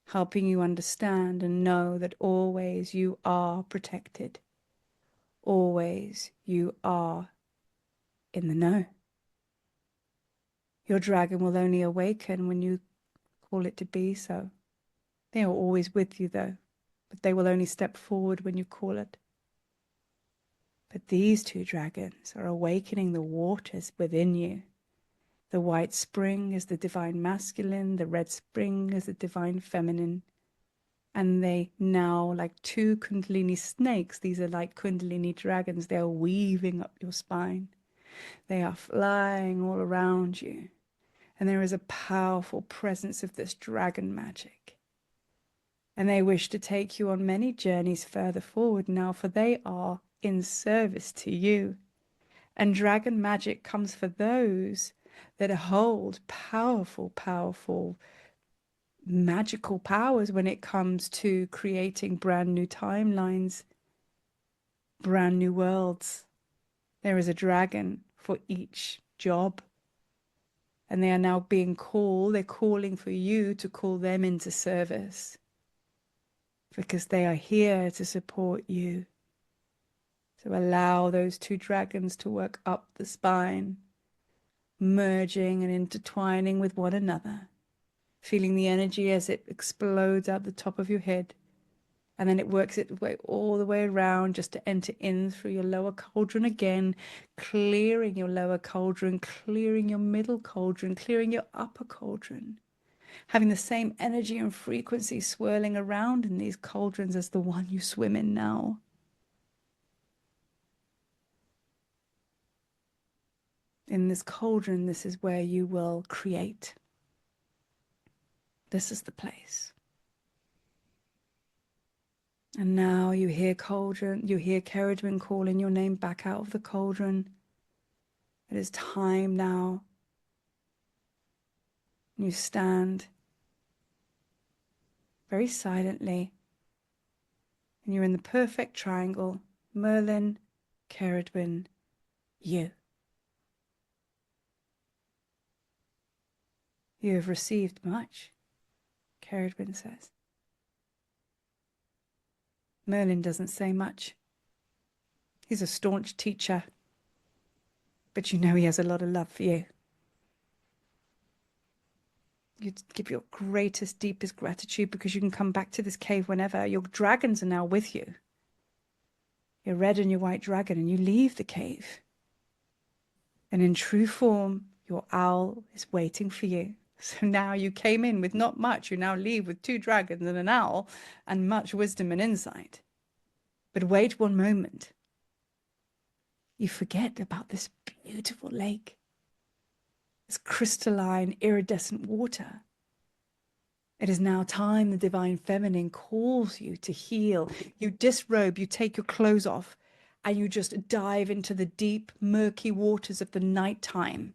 Speaker 1: helping you understand and know that always you are protected. Always you are in the know. Your dragon will only awaken when you call it to be so. They are always with you though, but they will only step forward when you call it. But these two dragons are awakening the waters within you. The white spring is the divine masculine, the red spring is the divine feminine. And they now, like two kundalini snakes, these are like kundalini dragons, they are weaving up your spine. They are flying all around you. And there is a powerful presence of this dragon magic. And they wish to take you on many journeys further forward now, for they are in service to you. And dragon magic comes for those that hold powerful, powerful magical powers when it comes to creating brand new timelines, brand new worlds. There is a dragon for each job. And they are now being called, they're calling for you to call them into service. Because they are here to support you. So allow those two dragons to work up the spine, merging and intertwining with one another. Feeling the energy as it explodes out the top of your head. And then it works its way all the way around just to enter in through your lower cauldron again, clearing your lower cauldron, clearing your middle cauldron, clearing your upper cauldron. Having the same energy and frequency swirling around in these cauldrons as the one you swim in now. In this cauldron, this is where you will create. This is the place. And now you hear Keridwyn calling your name back out of the cauldron. It is time now. You stand very silently, and you're in the perfect triangle. Merlin, Keridwyn, you. You have received much, Keridwyn says. Merlin doesn't say much. He's a staunch teacher, but you know he has a lot of love for you. You give your greatest, deepest gratitude because you can come back to this cave whenever. Your dragons are now with you. Your red and your white dragon, and you leave the cave. And in true form, your owl is waiting for you. So now you came in with not much. You now leave with 2 dragons and an owl and much wisdom and insight. But wait one moment. You forget about this beautiful lake. This crystalline, iridescent water. It is now time the divine feminine calls you to heal. You disrobe, you take your clothes off, and you just dive into the deep, murky waters of the nighttime.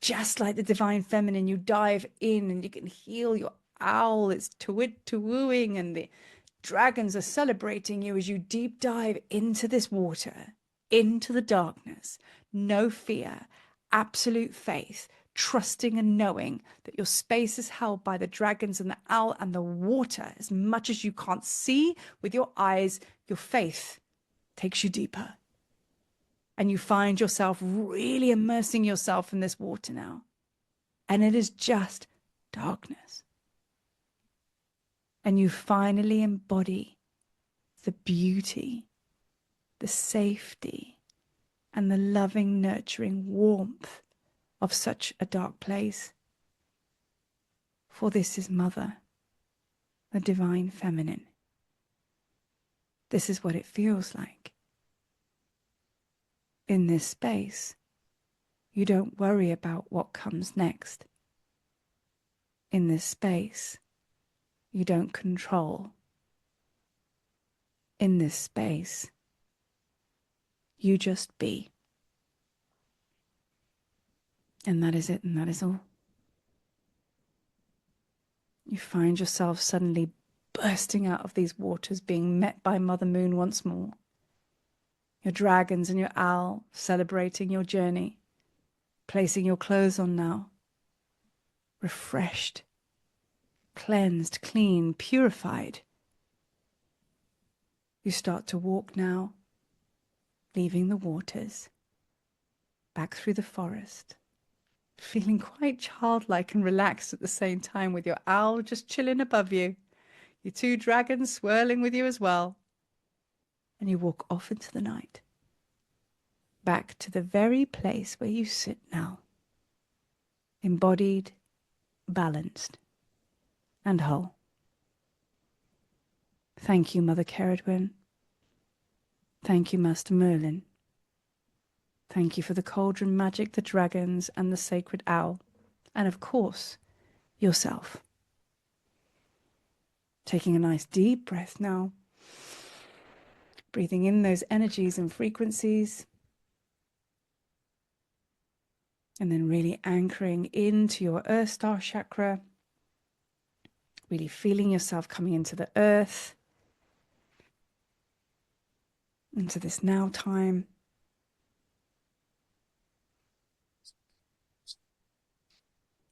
Speaker 1: Just like the divine feminine, you dive in and you can heal your owl. It's to-wit-to-wooing, and the dragons are celebrating you as you deep dive into this water, into the darkness. No fear, absolute faith, trusting and knowing that your space is held by the dragons and the owl and the water. As much as you can't see with your eyes, your faith takes you deeper. And you find yourself really immersing yourself in this water now. And it is just darkness. And you finally embody the beauty, the safety, and the loving, nurturing warmth of such a dark place. For this is Mother, the divine feminine. This is what it feels like. In this space, you don't worry about what comes next. In this space, you don't control. In this space, you just be. And that is it, and that is all. You find yourself suddenly bursting out of these waters, being met by Mother Moon once more. Your dragons and your owl celebrating your journey, placing your clothes on now, refreshed, cleansed, clean, purified. You start to walk now, leaving the waters, back through the forest, feeling quite childlike and relaxed at the same time, with your owl just chilling above you, your 2 dragons swirling with you as well. And you walk off into the night, back to the very place where you sit now, embodied, balanced, and whole. Thank you, Mother Keridwyn. Thank you, Master Merlin. Thank you for the cauldron magic, the dragons, and the sacred owl. And of course, yourself. Taking a nice deep breath now. Breathing in those energies and frequencies. And then really anchoring into your Earth Star chakra. Really feeling yourself coming into the earth. Into this now time.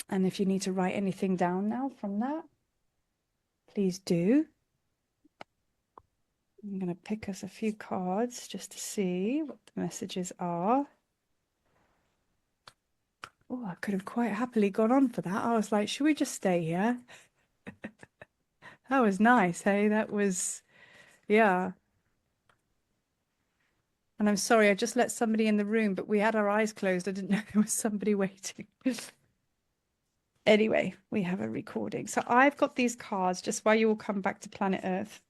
Speaker 1: And if you need to write anything down now from that, please do. I'm going to pick us a few cards just to see what the messages are. Oh, I could have quite happily gone on for that. I was like, should we just stay here? That was nice, hey? That was, yeah. And I'm sorry, I just let somebody in the room, but we had our eyes closed. I didn't know there was somebody waiting. Anyway, we have a recording. So I've got these cards just while you all come back to planet Earth.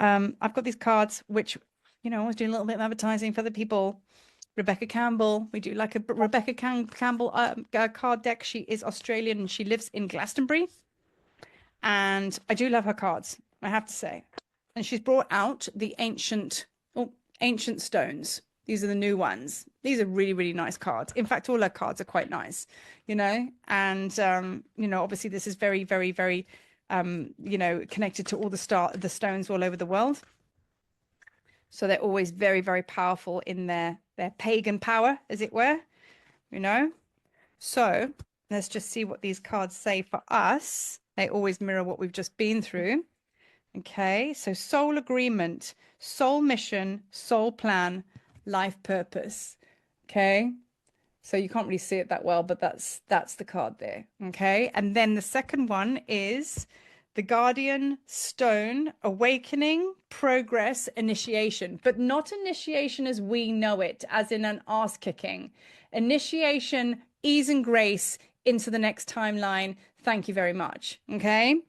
Speaker 1: I've got these cards, which, you know, I was doing a little bit of advertising for the people. Rebecca Campbell. We do like a Rebecca Campbell card deck. She is Australian and she lives in Glastonbury. And I do love her cards, I have to say. And she's brought out the ancient stones. These are the new ones. These are really, really nice cards. In fact, all her cards are quite nice, you know. And you know, obviously this is very, very, very you know, connected to all the stones all over the world. So they're always very, very powerful in their pagan power, as it were, you know. So let's just see what these cards say for us. They always mirror what we've just been through. Okay, so soul agreement, soul mission, soul plan, life purpose. Okay, so you can't really see it that well, but that's the card there. Okay, and then the second one is the Guardian Stone, awakening, progress, initiation, but not initiation as we know it, as in an ass kicking. Initiation, ease and grace into the next timeline. Thank you very much. Okay.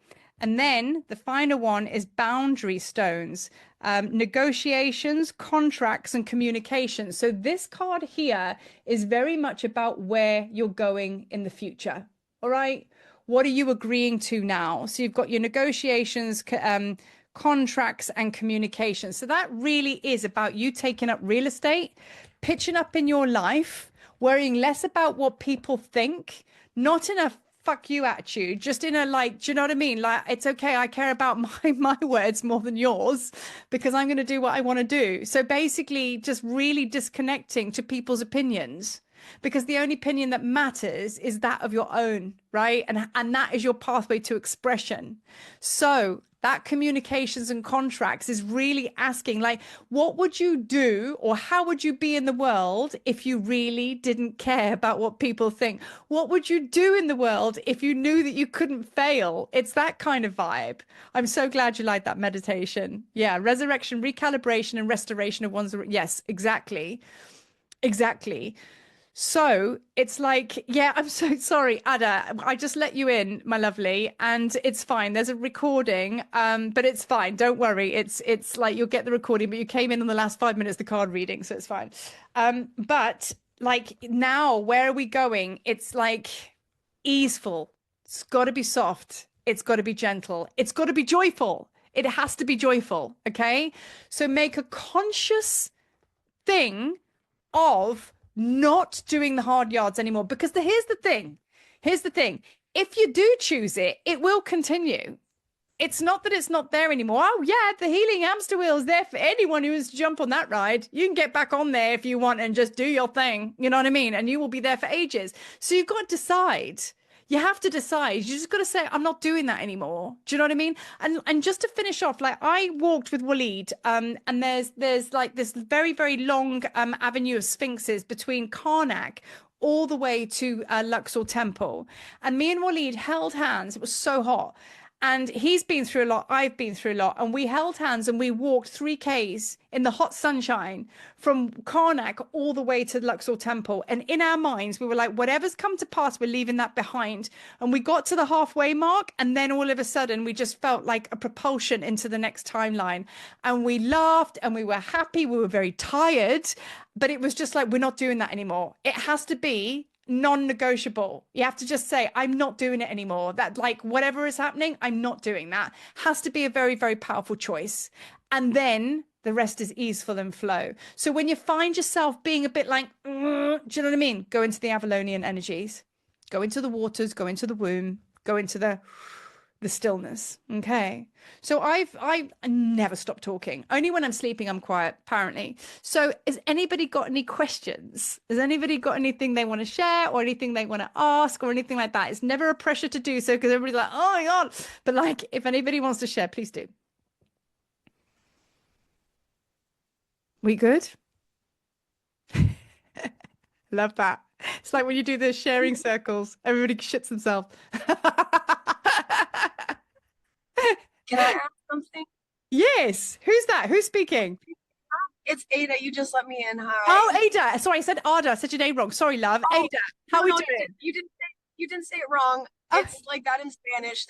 Speaker 1: And then the final one is boundary stones, negotiations, contracts, and communication. So this card here is very much about where you're going in the future. All right. What are you agreeing to now? So you've got your negotiations, contracts, and communication. So that really is about you taking up real estate, pitching up in your life, worrying less about what people think, not in a fuck you attitude, just in a like, do you know what I mean? Like, it's okay, I care about my words more than yours because I'm going to do what I want to do. So basically just really disconnecting to people's opinions, because the only opinion that matters is that of your own, right? And that is your pathway to expression. So that communications and contracts is really asking, like, what would you do or how would you be in the world if you really didn't care about what people think? What would you do in the world if you knew that you couldn't fail? It's that kind of vibe. I'm so glad you liked that meditation. Yeah, resurrection, recalibration, and restoration of one's. Yes, exactly. Exactly. So it's like, yeah, I'm so sorry, Ada. I just let you in, my lovely, and it's fine. There's a recording, but it's fine. Don't worry. It's like you'll get the recording, but you came in on the last 5 minutes, the card reading, so it's fine. But like now, where are we going? It's like easeful. It's got to be soft. It's got to be gentle. It's got to be joyful. It has to be joyful. Okay. So make a conscious thing of not doing the hard yards anymore, because here's the thing, if you do choose it, it will continue. It's not that it's not there anymore. Oh yeah, the healing hamster wheel is there for anyone who wants to jump on that ride. You can get back on there if you want and just do your thing, you know what I mean, and you will be there for ages. So you've got to decide. You have to decide. You just got to say, I'm not doing that anymore. Do you know what I mean? And just to finish off, like I walked with Waleed, and there's like this very, very long avenue of sphinxes between Karnak all the way to Luxor Temple. And me and Waleed held hands. It was so hot. And he's been through a lot. I've been through a lot. And we held hands and we walked 3Ks in the hot sunshine from Karnak all the way to the Luxor Temple. And in our minds, we were like, whatever's come to pass, we're leaving that behind. And we got to the halfway mark. And then all of a sudden, we just felt like a propulsion into the next timeline. And we laughed and we were happy. We were very tired. But it was just like, we're not doing that anymore. It has to be non-negotiable. You have to just say, I'm not doing it anymore. That like whatever is happening, I'm not doing that. Has to be a very, very powerful choice. And then the rest is easeful and flow. So when you find yourself being a bit like, do you know what I mean? Go into the Avalonian energies, go into the waters, go into the womb, go into the stillness. Okay. So I never stop talking. Only when I'm sleeping, I'm quiet, apparently. So has anybody got any questions? Has anybody got anything they want to share or anything they want to ask or anything like that? It's never a pressure to do so because everybody's like, oh my God. But like, if anybody wants to share, please do. We good? Love that. It's like when you do the sharing circles, everybody shits themselves.
Speaker 2: Can I ask something?
Speaker 1: Yes. Who's that? Who's speaking?
Speaker 2: It's Ada. You just let me in. Hi.
Speaker 1: Oh, Ada. Sorry, I said Ada. I said your name wrong. Sorry, love.
Speaker 2: Oh,
Speaker 1: Ada. How are we doing?
Speaker 2: You didn't say it wrong.
Speaker 1: Oh.
Speaker 2: It's like that in Spanish.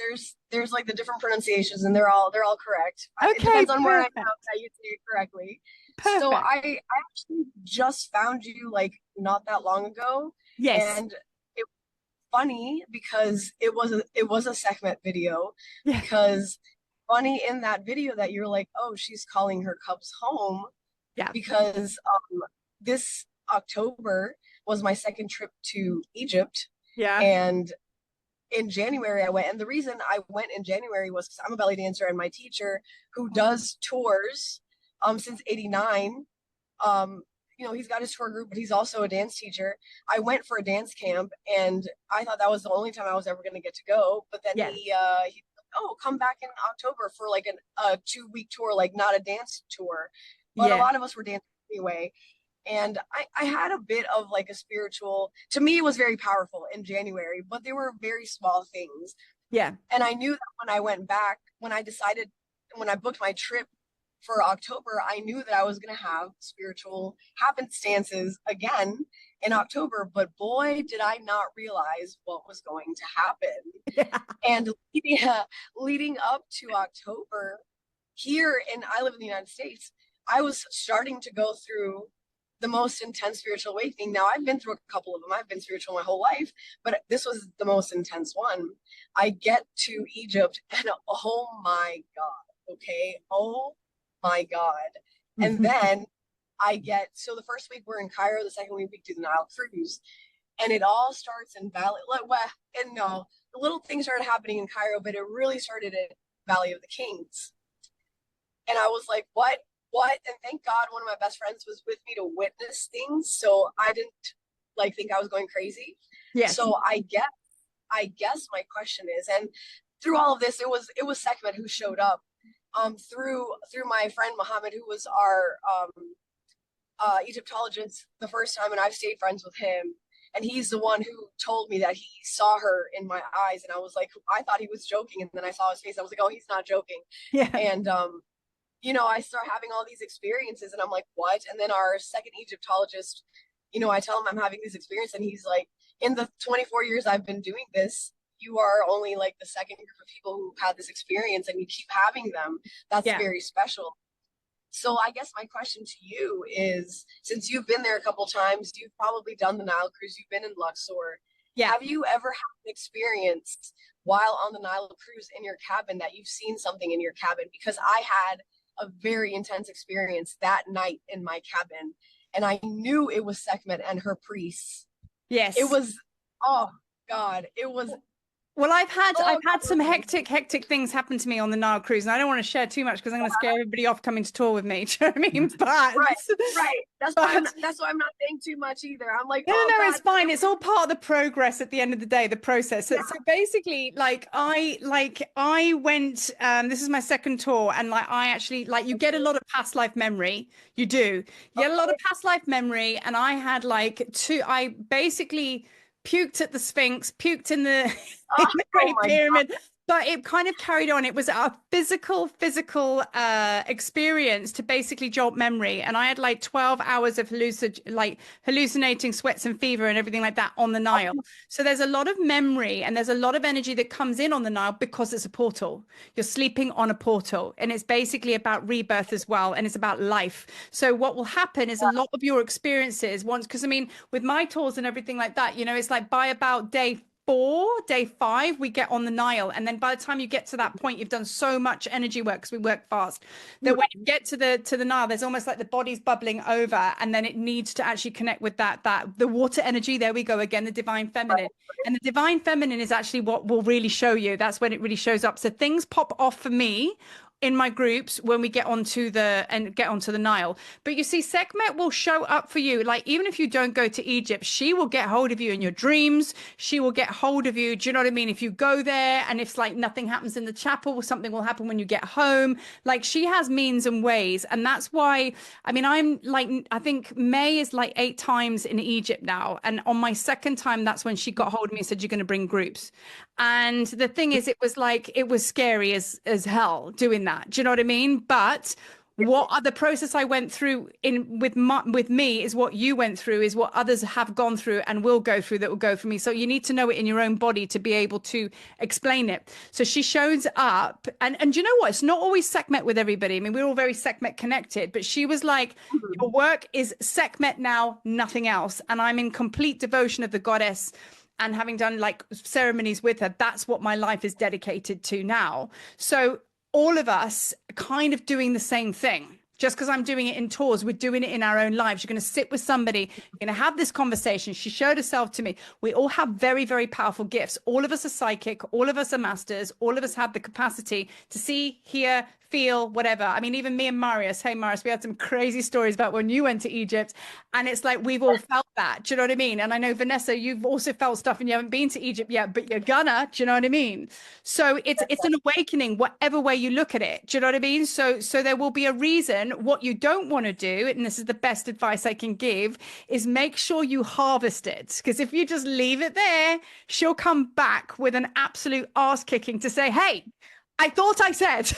Speaker 2: There's like the different pronunciations, and they're all correct.
Speaker 1: Okay,
Speaker 2: It depends on where I'm
Speaker 1: perfect.
Speaker 2: at that you say it correctly. So
Speaker 1: Perfect.
Speaker 2: I actually just found you like not that long ago,
Speaker 1: Yes.
Speaker 2: and it was funny because it was a Sekhmet video,
Speaker 1: Yeah.
Speaker 2: because funny in that video that you're like, oh, she's calling her cubs home,
Speaker 1: Yeah.
Speaker 2: because this October was my second trip to Egypt,
Speaker 1: Yeah.
Speaker 2: and in January I went, and the reason I went in January was because I'm a belly dancer, and my teacher, who does tours since '89, he's got his tour group, but he's also a dance teacher. I went for a dance camp, and I thought that was the only time I was ever going to get to go. But then
Speaker 1: Yeah.
Speaker 2: he oh, come back in October for like a 2 week tour, like not a dance tour. But a
Speaker 1: Yeah.
Speaker 2: lot of us were dancing anyway. And I had a bit of like a spiritual, to me, it was very powerful in January, but they were very small things.
Speaker 1: Yeah.
Speaker 2: And I knew that when I went back, when I booked my trip for October, I knew that I was going to have spiritual happenstances again in October. But boy, did I not realize what was going to happen.
Speaker 1: Yeah.
Speaker 2: And leading up to October, I live in the United States, I was starting to go through the most intense spiritual awakening. Now, I've been through a couple of them. I've been spiritual my whole life, but this was the most intense one. I get to Egypt, and oh my God, okay? Oh my God. And then so the first week we're in Cairo, the second week we do the Nile cruise, and it all starts in Valley, and no, the little things started happening in Cairo, but it really started at Valley of the Kings. And I was like, what? And thank God one of my best friends was with me to witness things, so I didn't like think I was going crazy.
Speaker 1: Yes.
Speaker 2: So I guess my question is, and through all of this, it was Sekhmet who showed up, through my friend Muhammad, who was our Egyptologist the first time, and I've stayed friends with him. And he's the one who told me that he saw her in my eyes, and I was like, I thought he was joking, and then I saw his face. I was like, oh, he's not joking.
Speaker 1: Yeah.
Speaker 2: And I start having all these experiences, and I'm like, what? And then our second Egyptologist, I tell him I'm having this experience, and he's like, in the 24 years I've been doing this, you are only like the second group of people who've had this experience, and you keep having them. That's very special. So I guess my question to you is, since you've been there a couple times, you've probably done the Nile cruise, you've been in Luxor.
Speaker 1: Yeah.
Speaker 2: Have you ever had an experience while on the Nile cruise in your cabin that you've seen something in your cabin? Because I had a very intense experience that night in my cabin, and I knew it was Sekhmet and her priests.
Speaker 1: Yes.
Speaker 2: It was, oh God, it was.
Speaker 1: Well, I've had some hectic things happen to me on the Nile cruise, and I don't want to share too much because I'm going to scare everybody off coming to tour with me. Do you know what I mean? But
Speaker 2: right. That's why I'm not saying too much either. I'm like,
Speaker 1: no, it's fine. It's all part of the progress at the end of the day, the process. So basically, I went. This is my second tour, and I actually you get a lot of past life memory. You do. You get a lot of past life memory, and I had I basically puked at the Sphinx, puked in the, in the Great Pyramid. God. But it kind of carried on. It was a physical experience to basically jolt memory. And I had 12 hours of hallucinating sweats and fever and everything like that on the Nile. So there's a lot of memory and there's a lot of energy that comes in on the Nile because it's a portal. You're sleeping on a portal, and it's basically about rebirth as well. And it's about life. So what will happen is a lot of your experiences because with my tours and everything like that, it's by about day 5 we get on the Nile, and then by the time you get to that point, you've done so much energy work because we work fast that when you get to the Nile, there's almost like the body's bubbling over, and then it needs to actually connect with that the water energy. There we go again, the divine feminine. And the divine feminine is actually what will really show you. That's when it really shows up. So things pop off for me in my groups when we get onto the Nile. But you see, Sekhmet will show up for you. Even if you don't go to Egypt, she will get hold of you in your dreams. She will get hold of you. Do you know what I mean? If you go there and if nothing happens in the chapel, something will happen when you get home. She has means and ways. And that's why, I think May is 8 times in Egypt now. And on my second time, that's when she got hold of me and said, you're going to bring groups. And the thing is, it was scary as hell doing that. Do you know what I mean? But what other process I went through with me is what you went through, is what others have gone through and will go through that will go for me. So you need to know it in your own body to be able to explain it. So she shows up, and you know what? It's not always Sekhmet with everybody. I mean, we're all very Sekhmet connected, but she was like, your work is Sekhmet now, nothing else. And I'm in complete devotion of the goddess. And having done like ceremonies with her, that's what my life is dedicated to now. So all of us kind of doing the same thing. Just because I'm doing it in tours, we're doing it in our own lives. You're going to sit with somebody, you're going to have this conversation. She showed herself to me. We all have very, very powerful gifts. All of us are psychic. All of us are masters. All of us have the capacity to see, hear, feel, whatever. I mean, even me and Marius, hey, Marius, we had some crazy stories about when you went to Egypt. And it's like, we've all felt that. Do you know what I mean? And I know, Vanessa, you've also felt stuff and you haven't been to Egypt yet, but you're gonna, do you know what I mean? So it's an awakening, whatever way you look at it. Do you know what I mean? So there will be a reason. What you don't want to do, and this is the best advice I can give, is make sure you harvest it. Because if you just leave it there, she'll come back with an absolute ass kicking to say, hey, I thought I said,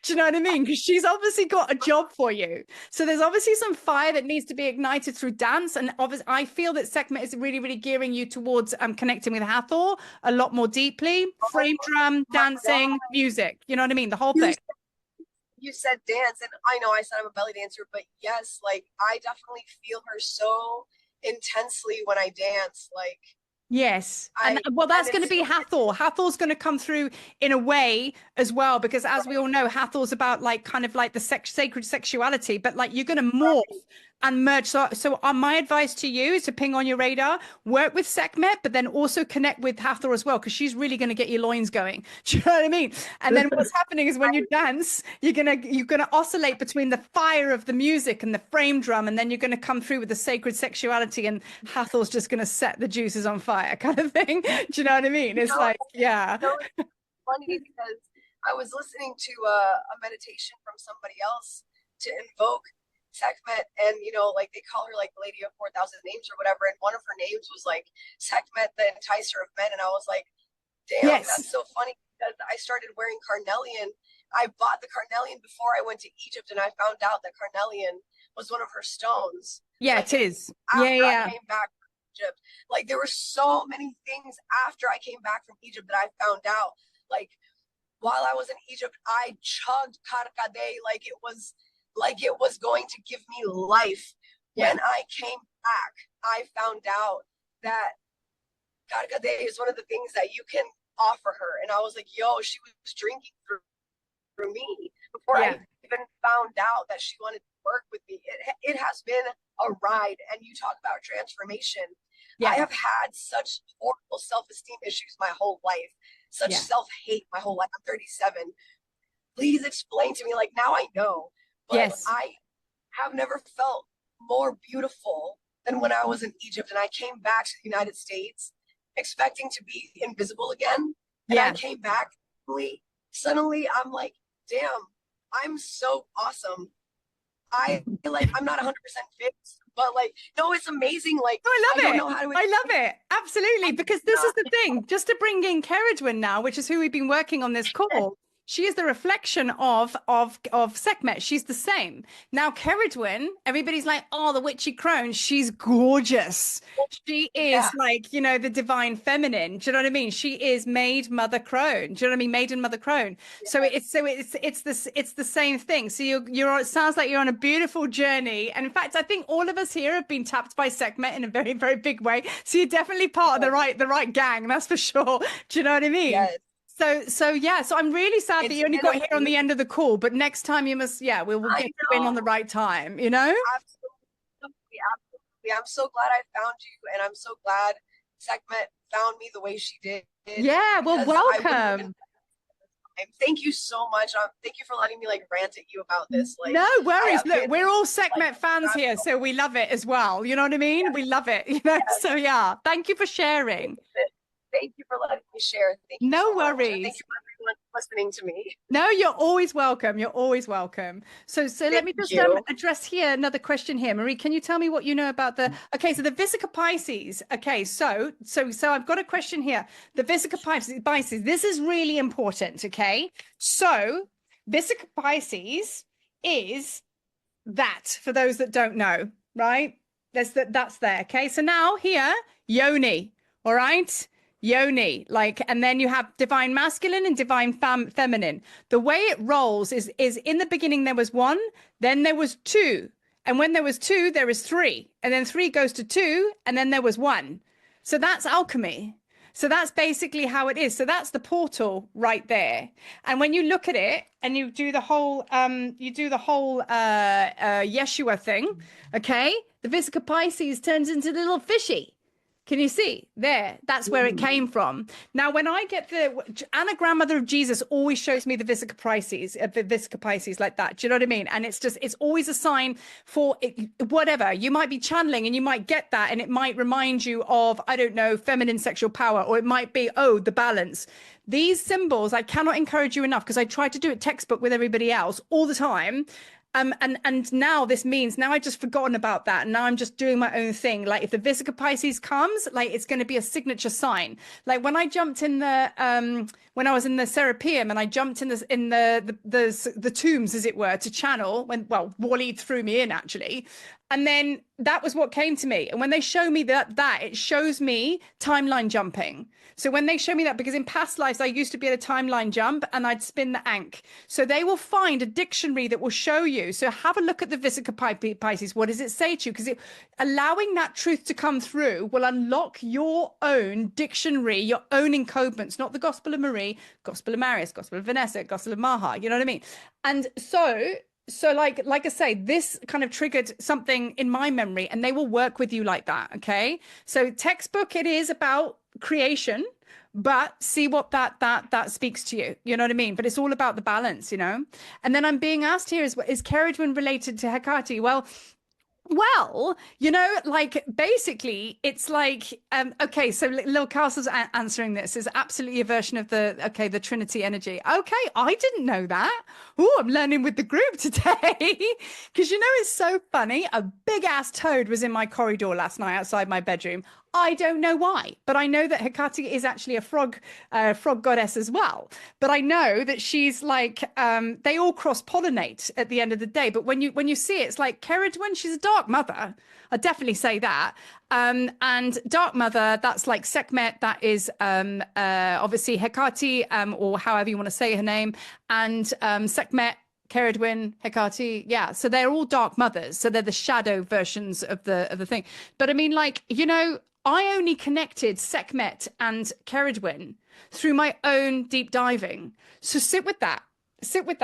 Speaker 1: do you know what I mean? Because she's obviously got a job for you. So there's obviously some fire that needs to be ignited through dance. And obviously, I feel that Sekhmet is really, really gearing you towards connecting with Hathor a lot more deeply. Frame drum, dancing, music. You know what I mean? The whole thing.
Speaker 2: You said dance, and I know I said I'm a belly dancer, but yes, like I definitely feel her so intensely when I dance. Like,
Speaker 1: yes. And well, that's going to be Hathor. Hathor's going to come through in a way as well, because as we all know, Hathor's about like kind of like the sacred sexuality, but like you're going to morph and merge. So my advice to you is to ping on your radar, work with Sekhmet, but then also connect with Hathor as well, because she's really going to get your loins going. Do you know what I mean? And then what's happening is when you dance, you're gonna oscillate between the fire of the music and the frame drum, and then you're going to come through with the sacred sexuality, and Hathor's just going to set the juices on fire, kind of thing. Do you know what I mean? It's like, yeah.
Speaker 2: It's funny because I was listening to a meditation from somebody else to invoke Sekhmet, and you know, like they call her like the Lady of 4,000 Names or whatever, and one of her names was like Sekhmet, the enticer of men, and I was like, damn, that's so funny, because I started wearing carnelian. I bought the carnelian before I went to Egypt, and I found out that carnelian was one of her stones.
Speaker 1: Yeah, like, it is.
Speaker 2: After
Speaker 1: yeah.
Speaker 2: I came back from Egypt, like there were so many things after I came back from Egypt that I found out. Like while I was in Egypt, I chugged karkade like it was going to give me life. Yeah. When I came back, I found out that karkade is one of the things that you can offer her. And I was like, yo, she was drinking through me before I even found out that she wanted to work with me. It has been a ride. And you talk about transformation. I have had such horrible self-esteem issues my whole life, such self-hate my whole life. I'm 37. Please explain to me, like now I know. But I have never felt more beautiful than when I was in Egypt, and I came back to the United States expecting to be invisible again. And I came back, suddenly I'm like, damn, I'm so awesome. I'm not 100% fit, but like, no, it's amazing. Like,
Speaker 1: I love it. Absolutely. Because this is the thing, just to bring in Keridwyn now, which is who we've been working on this call. She is the reflection of Sekhmet. She's the same. Now, Keridwyn, everybody's like, oh, the witchy crone. She's gorgeous. She is like, you know, the divine feminine. Do you know what I mean? She is maid mother crone. Do you know what I mean? Maiden mother crone. Yes. It's the same thing. So it sounds like you're on a beautiful journey. And in fact, I think all of us here have been tapped by Sekhmet in a very, very big way. So you're definitely part of the right gang. That's for sure. Do you know what I mean? Yes. So I'm really sad that you only got here on the end of the call, but next time you must, we will get you in on the right time, you know?
Speaker 2: Absolutely. I'm so glad I found you, and I'm so glad Sekhmet found me the way she did.
Speaker 1: Yeah, well, welcome.
Speaker 2: Thank you so much. Thank you for letting me like rant at you about this. Like,
Speaker 1: no worries. Look, we're all Sekhmet fans here, so we love it as well. You know what I mean? Yeah. We love it. You know. Yes. So thank you for sharing.
Speaker 2: Thank you for letting me share. Thank you
Speaker 1: no worries.
Speaker 2: Thank you for everyone listening to me.
Speaker 1: No, you're always welcome. You're always welcome. So let me just address here another question here. Marie, can you tell me what you know about the the Vesica Pisces? Okay, so I've got a question here. The Vesica Pisces, this is really important, okay? So Vesica Pisces is that, for those that don't know, right? That's there. Okay. So now here, yoni. All right. Yoni, like, and then you have divine masculine and divine feminine. The way it rolls is in the beginning there was one, then there was two, and when there was two, there is three, and then three goes to two, and then there was one. So that's alchemy. So that's basically how it is. So that's the portal right there. And when you look at it and you do the whole Yeshua thing, okay, the Vesica Pisces turns into the little fishy. Can you see there? That's where it came from. Now, when I get the Anna, grandmother of Jesus, always shows me the Vesica Pisces like that. Do you know what I mean? And it's always a sign for whatever. You might be channeling and you might get that, and it might remind you of, I don't know, feminine sexual power, or it might be, oh, the balance. These symbols, I cannot encourage you enough, because I try to do it textbook with everybody else all the time. And now this means, now I just forgotten about that, and now I'm just doing my own thing. Like if the Vesica Pisces comes, like it's going to be a signature sign. Like when I jumped in the when I was in the Serapeum, and I jumped in the tombs, as it were, to channel, when, well, Wally threw me in actually, and then that was what came to me. And when they show me that it shows me timeline jumping. So when they show me that, because in past lives I used to be at a timeline jump and I'd spin the ankh. So they will find a dictionary that will show you. So have a look at the Vesica Pisces. What does it say to you? Because allowing that truth to come through will unlock your own dictionary, your own encodements, not the Gospel of Marie, Gospel of Marius, Gospel of Vanessa, Gospel of Maha. You know what I mean? And so like I say, this kind of triggered something in my memory, and they will work with you like that. Okay. So textbook, it is about creation, but see what that speaks to you. You know what I mean? But it's all about the balance, you know? And then I'm being asked here, is Keridwyn related to Hecate? Well, you know, like basically it's like, okay, so Lil Castle's answering this is absolutely a version of the Trinity energy. Okay, I didn't know that. Oh, I'm learning with the group today. Because you know, it's so funny. A big ass toad was in my corridor last night outside my bedroom. I don't know why, but I know that Hecate is actually a frog goddess as well. But I know that she's like, they all cross-pollinate at the end of the day. But when you see it, it's like Keridwyn, she's a dark mother. I'd definitely say that. And dark mother, that's like Sekhmet, that is obviously Hecate, or however you want to say her name. And Sekhmet, Keridwyn, Hecate, yeah. So they're all dark mothers. So they're the shadow versions of the thing. But I mean, like, you know, I only connected Sekhmet and Keridwyn through my own deep diving. So sit with that. See what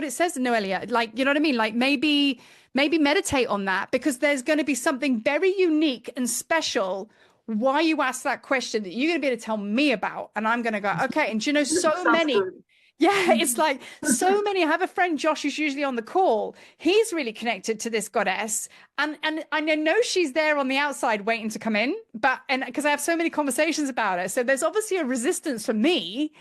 Speaker 1: it says, Noelia. Like, you know what I mean? Like maybe meditate on that, because there's going to be something very unique and special why you asked that question that you're going to be able to tell me about. And I'm going to go, okay. And do you know, so many. Good. Yeah, it's like so many. I have a friend, Josh, who's usually on the call. He's really connected to this goddess. And I know she's there on the outside waiting to come in, and because I have so many conversations about her. So there's obviously a resistance from me,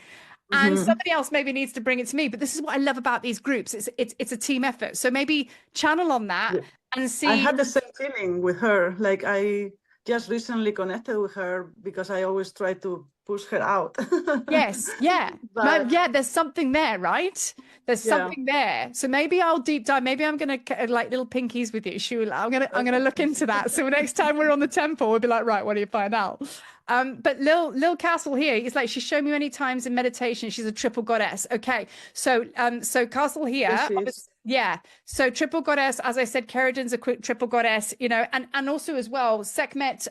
Speaker 1: and somebody else maybe needs to bring it to me. But this is what I love about these groups. It's a team effort. So maybe channel on that and see.
Speaker 4: I had the same feeling with her. Like I just recently connected with her because I always try to push her out.
Speaker 1: Yes, yeah. But yeah, there's something there, right? There's something there. So maybe I'll deep dive. Maybe I'm gonna like little pinkies with you. I'm gonna look into that. So next time we're on the temple, we'll be like, right, what do you find out? But Lil Castle here, it's like she's shown me many times in meditation. She's a triple goddess. Okay, so Castle here, yeah. So triple goddess, as I said, Keridwyn's a quick triple goddess, you know, and also as well, Sekhmet,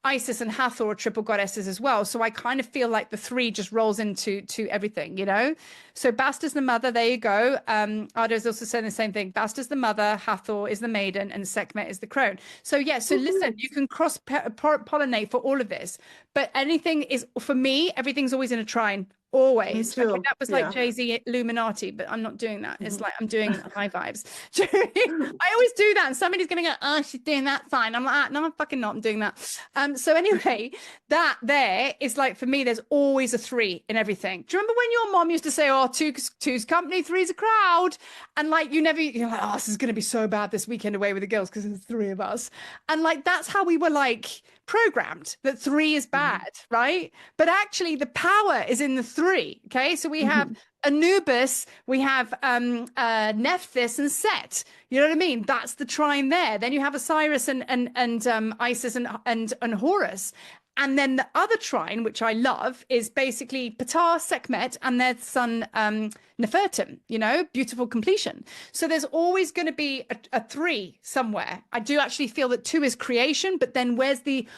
Speaker 1: Isis, and Hathor are triple goddesses as well. So I kind of feel like the three just rolls into everything, you know. So Basta's the mother. There you go. Ardo's also saying the same thing. Basta's the mother, Hathor is the maiden, and Sekhmet is the crone. So yeah. So listen, you can cross pollinate for all of this, but anything is, for me, everything's always in a trine. Always. Okay, that was like Jay-Z Illuminati, but I'm not doing that. It's like I'm doing high vibes. I always do that, and somebody's gonna go, oh, she's doing that sign. I'm like, no, I'm fucking not. I'm doing that. So anyway, that there is like, for me, there's always a three in everything. Do you remember when your mom used to say, oh, two's company, three's a crowd? And like you're like, oh, this is gonna be so bad this weekend away with the girls because there's three of us. And like that's how we were like programmed that 3 is bad, right? But actually the power is in the 3. Okay, so we have Anubis, we have Nephthys and Set. You know what I mean? That's the trine there. Then you have Osiris and Isis and Horus. And then the other trine, which I love, is basically Ptah, Sekhmet, and their son Nefertum, you know, beautiful completion. So there's always going to be a 3 somewhere. I do actually feel that 2 is creation, but then where's the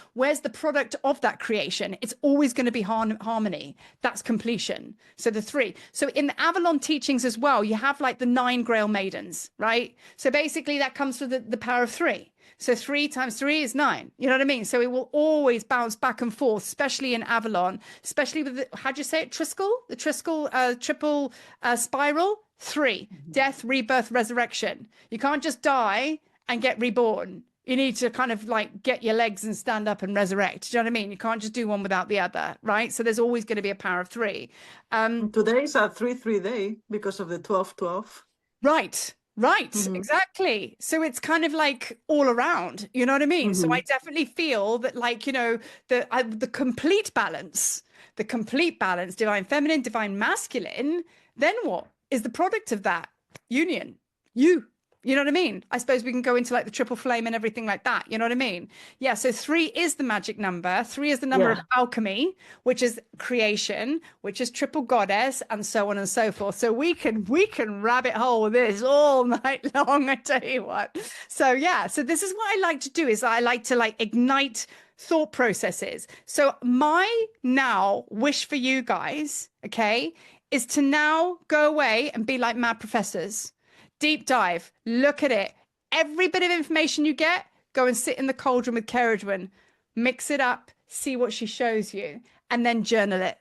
Speaker 1: product of that creation? It's always going to be harmony. That's completion. So the 3. So in the Avalon teachings as well, you have like the 9 Grail Maidens, right? So basically that comes from the power of 3. So 3 times 3 is 9. You know what I mean? So it will always bounce back and forth, especially in Avalon, especially with the, how'd you say it? Triskel? The Triskel triple spiral. 3, death, rebirth, resurrection. You can't just die and get reborn. You need to kind of like get your legs and stand up and resurrect. Do you know what I mean? You can't just do one without the other, right? So there's always going to be a power of 3.
Speaker 4: Today is a 3-3 day because of the 12-12.
Speaker 1: Right. Exactly. So it's kind of like all around, you know what I mean? So I definitely feel that, like, you know, the complete balance, divine feminine, divine masculine, then what is the product of that union? You know what I mean? I suppose we can go into like the triple flame and everything like that. You know what I mean? Yeah. So 3 is the magic number. 3 is the number of alchemy, which is creation, which is triple goddess, and so on and so forth. So we can rabbit hole this all night long. I tell you what. So yeah. So this is what I like to do, is I like to like ignite thought processes. So my now wish for you guys, okay, is to now go away and be like mad professors. Deep dive, look at it. Every bit of information you get, go and sit in the cauldron with Keridwyn, mix it up, see what she shows you, and then journal it.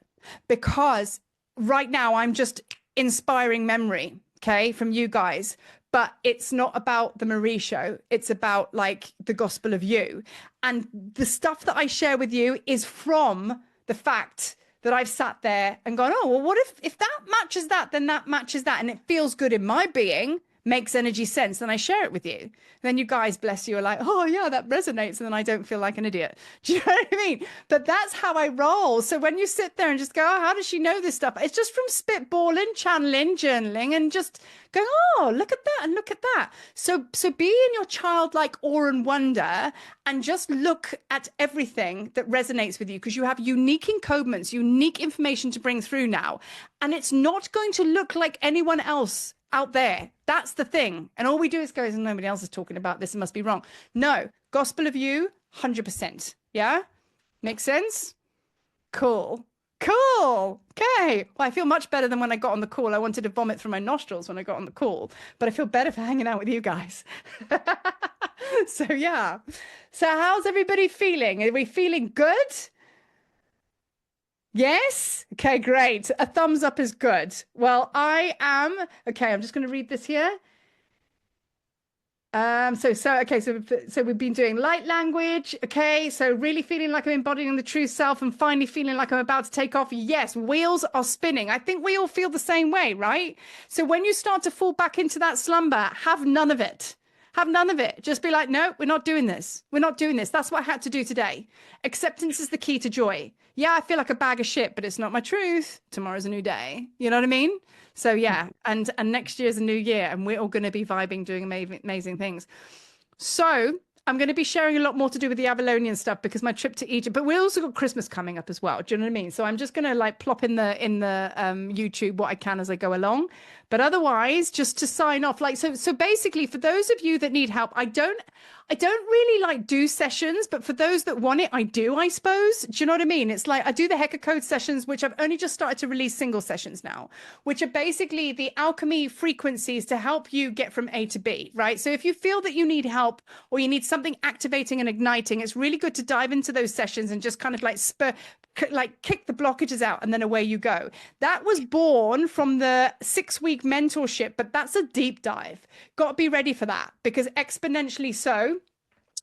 Speaker 1: Because right now I'm just inspiring memory, okay, from you guys. But it's not about the Marie show. It's about like the gospel of you. And the stuff that I share with you is from the fact that I've sat there and gone, oh, well, what if that matches that, then that matches that, and it feels good in my being, makes energy sense, then I share it with you. Then you guys, bless you, are like, oh yeah, that resonates, and then I don't feel like an idiot. Do you know what I mean? But that's how I roll. So when you sit there and just go, oh, how does she know this stuff? It's just from spitballing, channeling, journaling, and just going, oh, look at that and look at that. So be in your childlike awe and wonder, and just look at everything that resonates with you, because you have unique encodements, unique information to bring through now. And it's not going to look like anyone else out there. That's the thing. And all we do is go, nobody else is talking about this, it must be wrong. No, gospel of you, 100%. Yeah? Makes sense? Cool. Okay. Well, I feel much better than when I got on the call. I wanted to vomit through my nostrils when I got on the call, but I feel better for hanging out with you guys. So yeah. So how's everybody feeling? Are we feeling good? Yes? Okay, great. A thumbs up is good. Well, I am. Okay, I'm just going to read this here. So we've been doing light language. Okay, so really feeling like I'm embodying the true self and finally feeling like I'm about to take off. Yes, wheels are spinning. I think we all feel the same way, right? So when you start to fall back into that slumber, have none of it. Have none of it. Just be like, no, we're not doing this. We're not doing this. That's what I had to do today. Acceptance is the key to joy. Yeah, I feel like a bag of shit, but it's not my truth. Tomorrow's a new day. You know what I mean? So yeah, and next year's a new year, and we're all going to be vibing, doing amazing things. So I'm going to be sharing a lot more to do with the Avalonian stuff, because my trip to Egypt, but we also got Christmas coming up as well. Do you know what I mean? So I'm just going to like plop in the YouTube what I can as I go along. But otherwise, just to sign off, like, so basically, for those of you that need help, I don't really like do sessions, but for those that want it, I do, I suppose. Do you know what I mean? It's like I do the Heka code sessions, which I've only just started to release single sessions now, which are basically the alchemy frequencies to help you get from A to B, right? So if you feel that you need help or you need something activating and igniting, it's really good to dive into those sessions and just kind of like kick the blockages out, and then away you go. That was born from the 6-week mentorship, but that's a deep dive. Got to be ready for that, because exponentially so,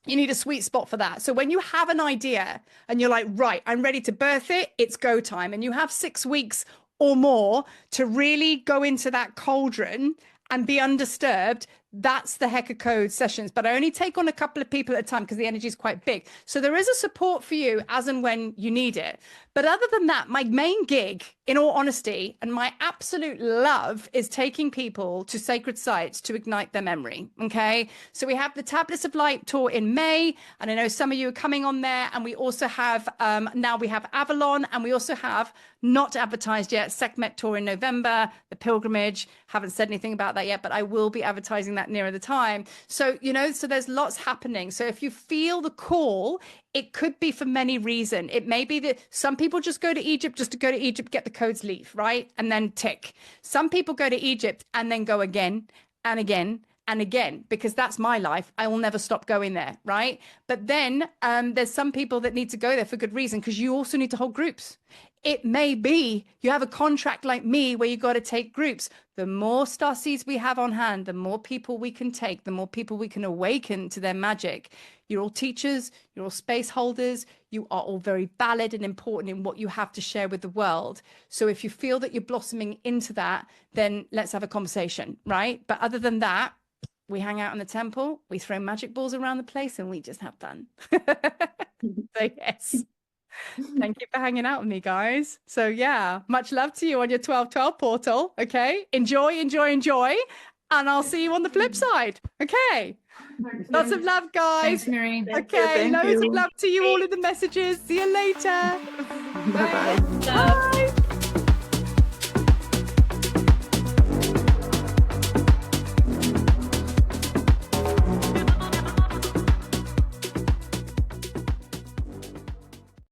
Speaker 1: you need a sweet spot for that. So when you have an idea and you're like, right, I'm ready to birth it, it's go time. And you have 6 weeks or more to really go into that cauldron and be undisturbed, that's the Heka Code sessions, but I only take on a couple of people at a time because the energy is quite big. So there is a support for you as and when you need it. But other than that, my main gig, in all honesty, and my absolute love is taking people to sacred sites to ignite their memory. Okay. So we have the Tablets of Light tour in May, and I know some of you are coming on there. And we also have, now we have Avalon, and we also have, not advertised yet, Sekhmet tour in November, the pilgrimage. Haven't said anything about that yet, but I will be advertising that nearer the time. So, you know, so there's lots happening. So if you feel the call, it could be for many reasons. It may be that some people just go to Egypt just to go to Egypt, get the codes, leave, right? And then tick. Some people go to Egypt and then go again and again and again, because that's my life. I will never stop going there, right? But then there's some people that need to go there for good reason, because you also need to hold groups. It may be you have a contract like me where you got to take groups. The more star seeds we have on hand, the more people we can take, the more people we can awaken to their magic. You're all teachers, you're all space holders, you are all very valid and important in what you have to share with the world. So if you feel that you're blossoming into that, then let's have a conversation, right? But other than that, we hang out in the temple, we throw magic balls around the place, and we just have fun. So yes. Thank you for hanging out with me, guys. So yeah, much love to you on your 1212 portal. Okay, enjoy. And I'll see you on the flip side. Okay, lots of love, guys.
Speaker 5: Thanks, Mary.
Speaker 1: Okay,
Speaker 4: Thank
Speaker 1: loads
Speaker 4: you.
Speaker 1: of love to you all in the messages. See you later.
Speaker 4: Bye-bye.
Speaker 1: Bye.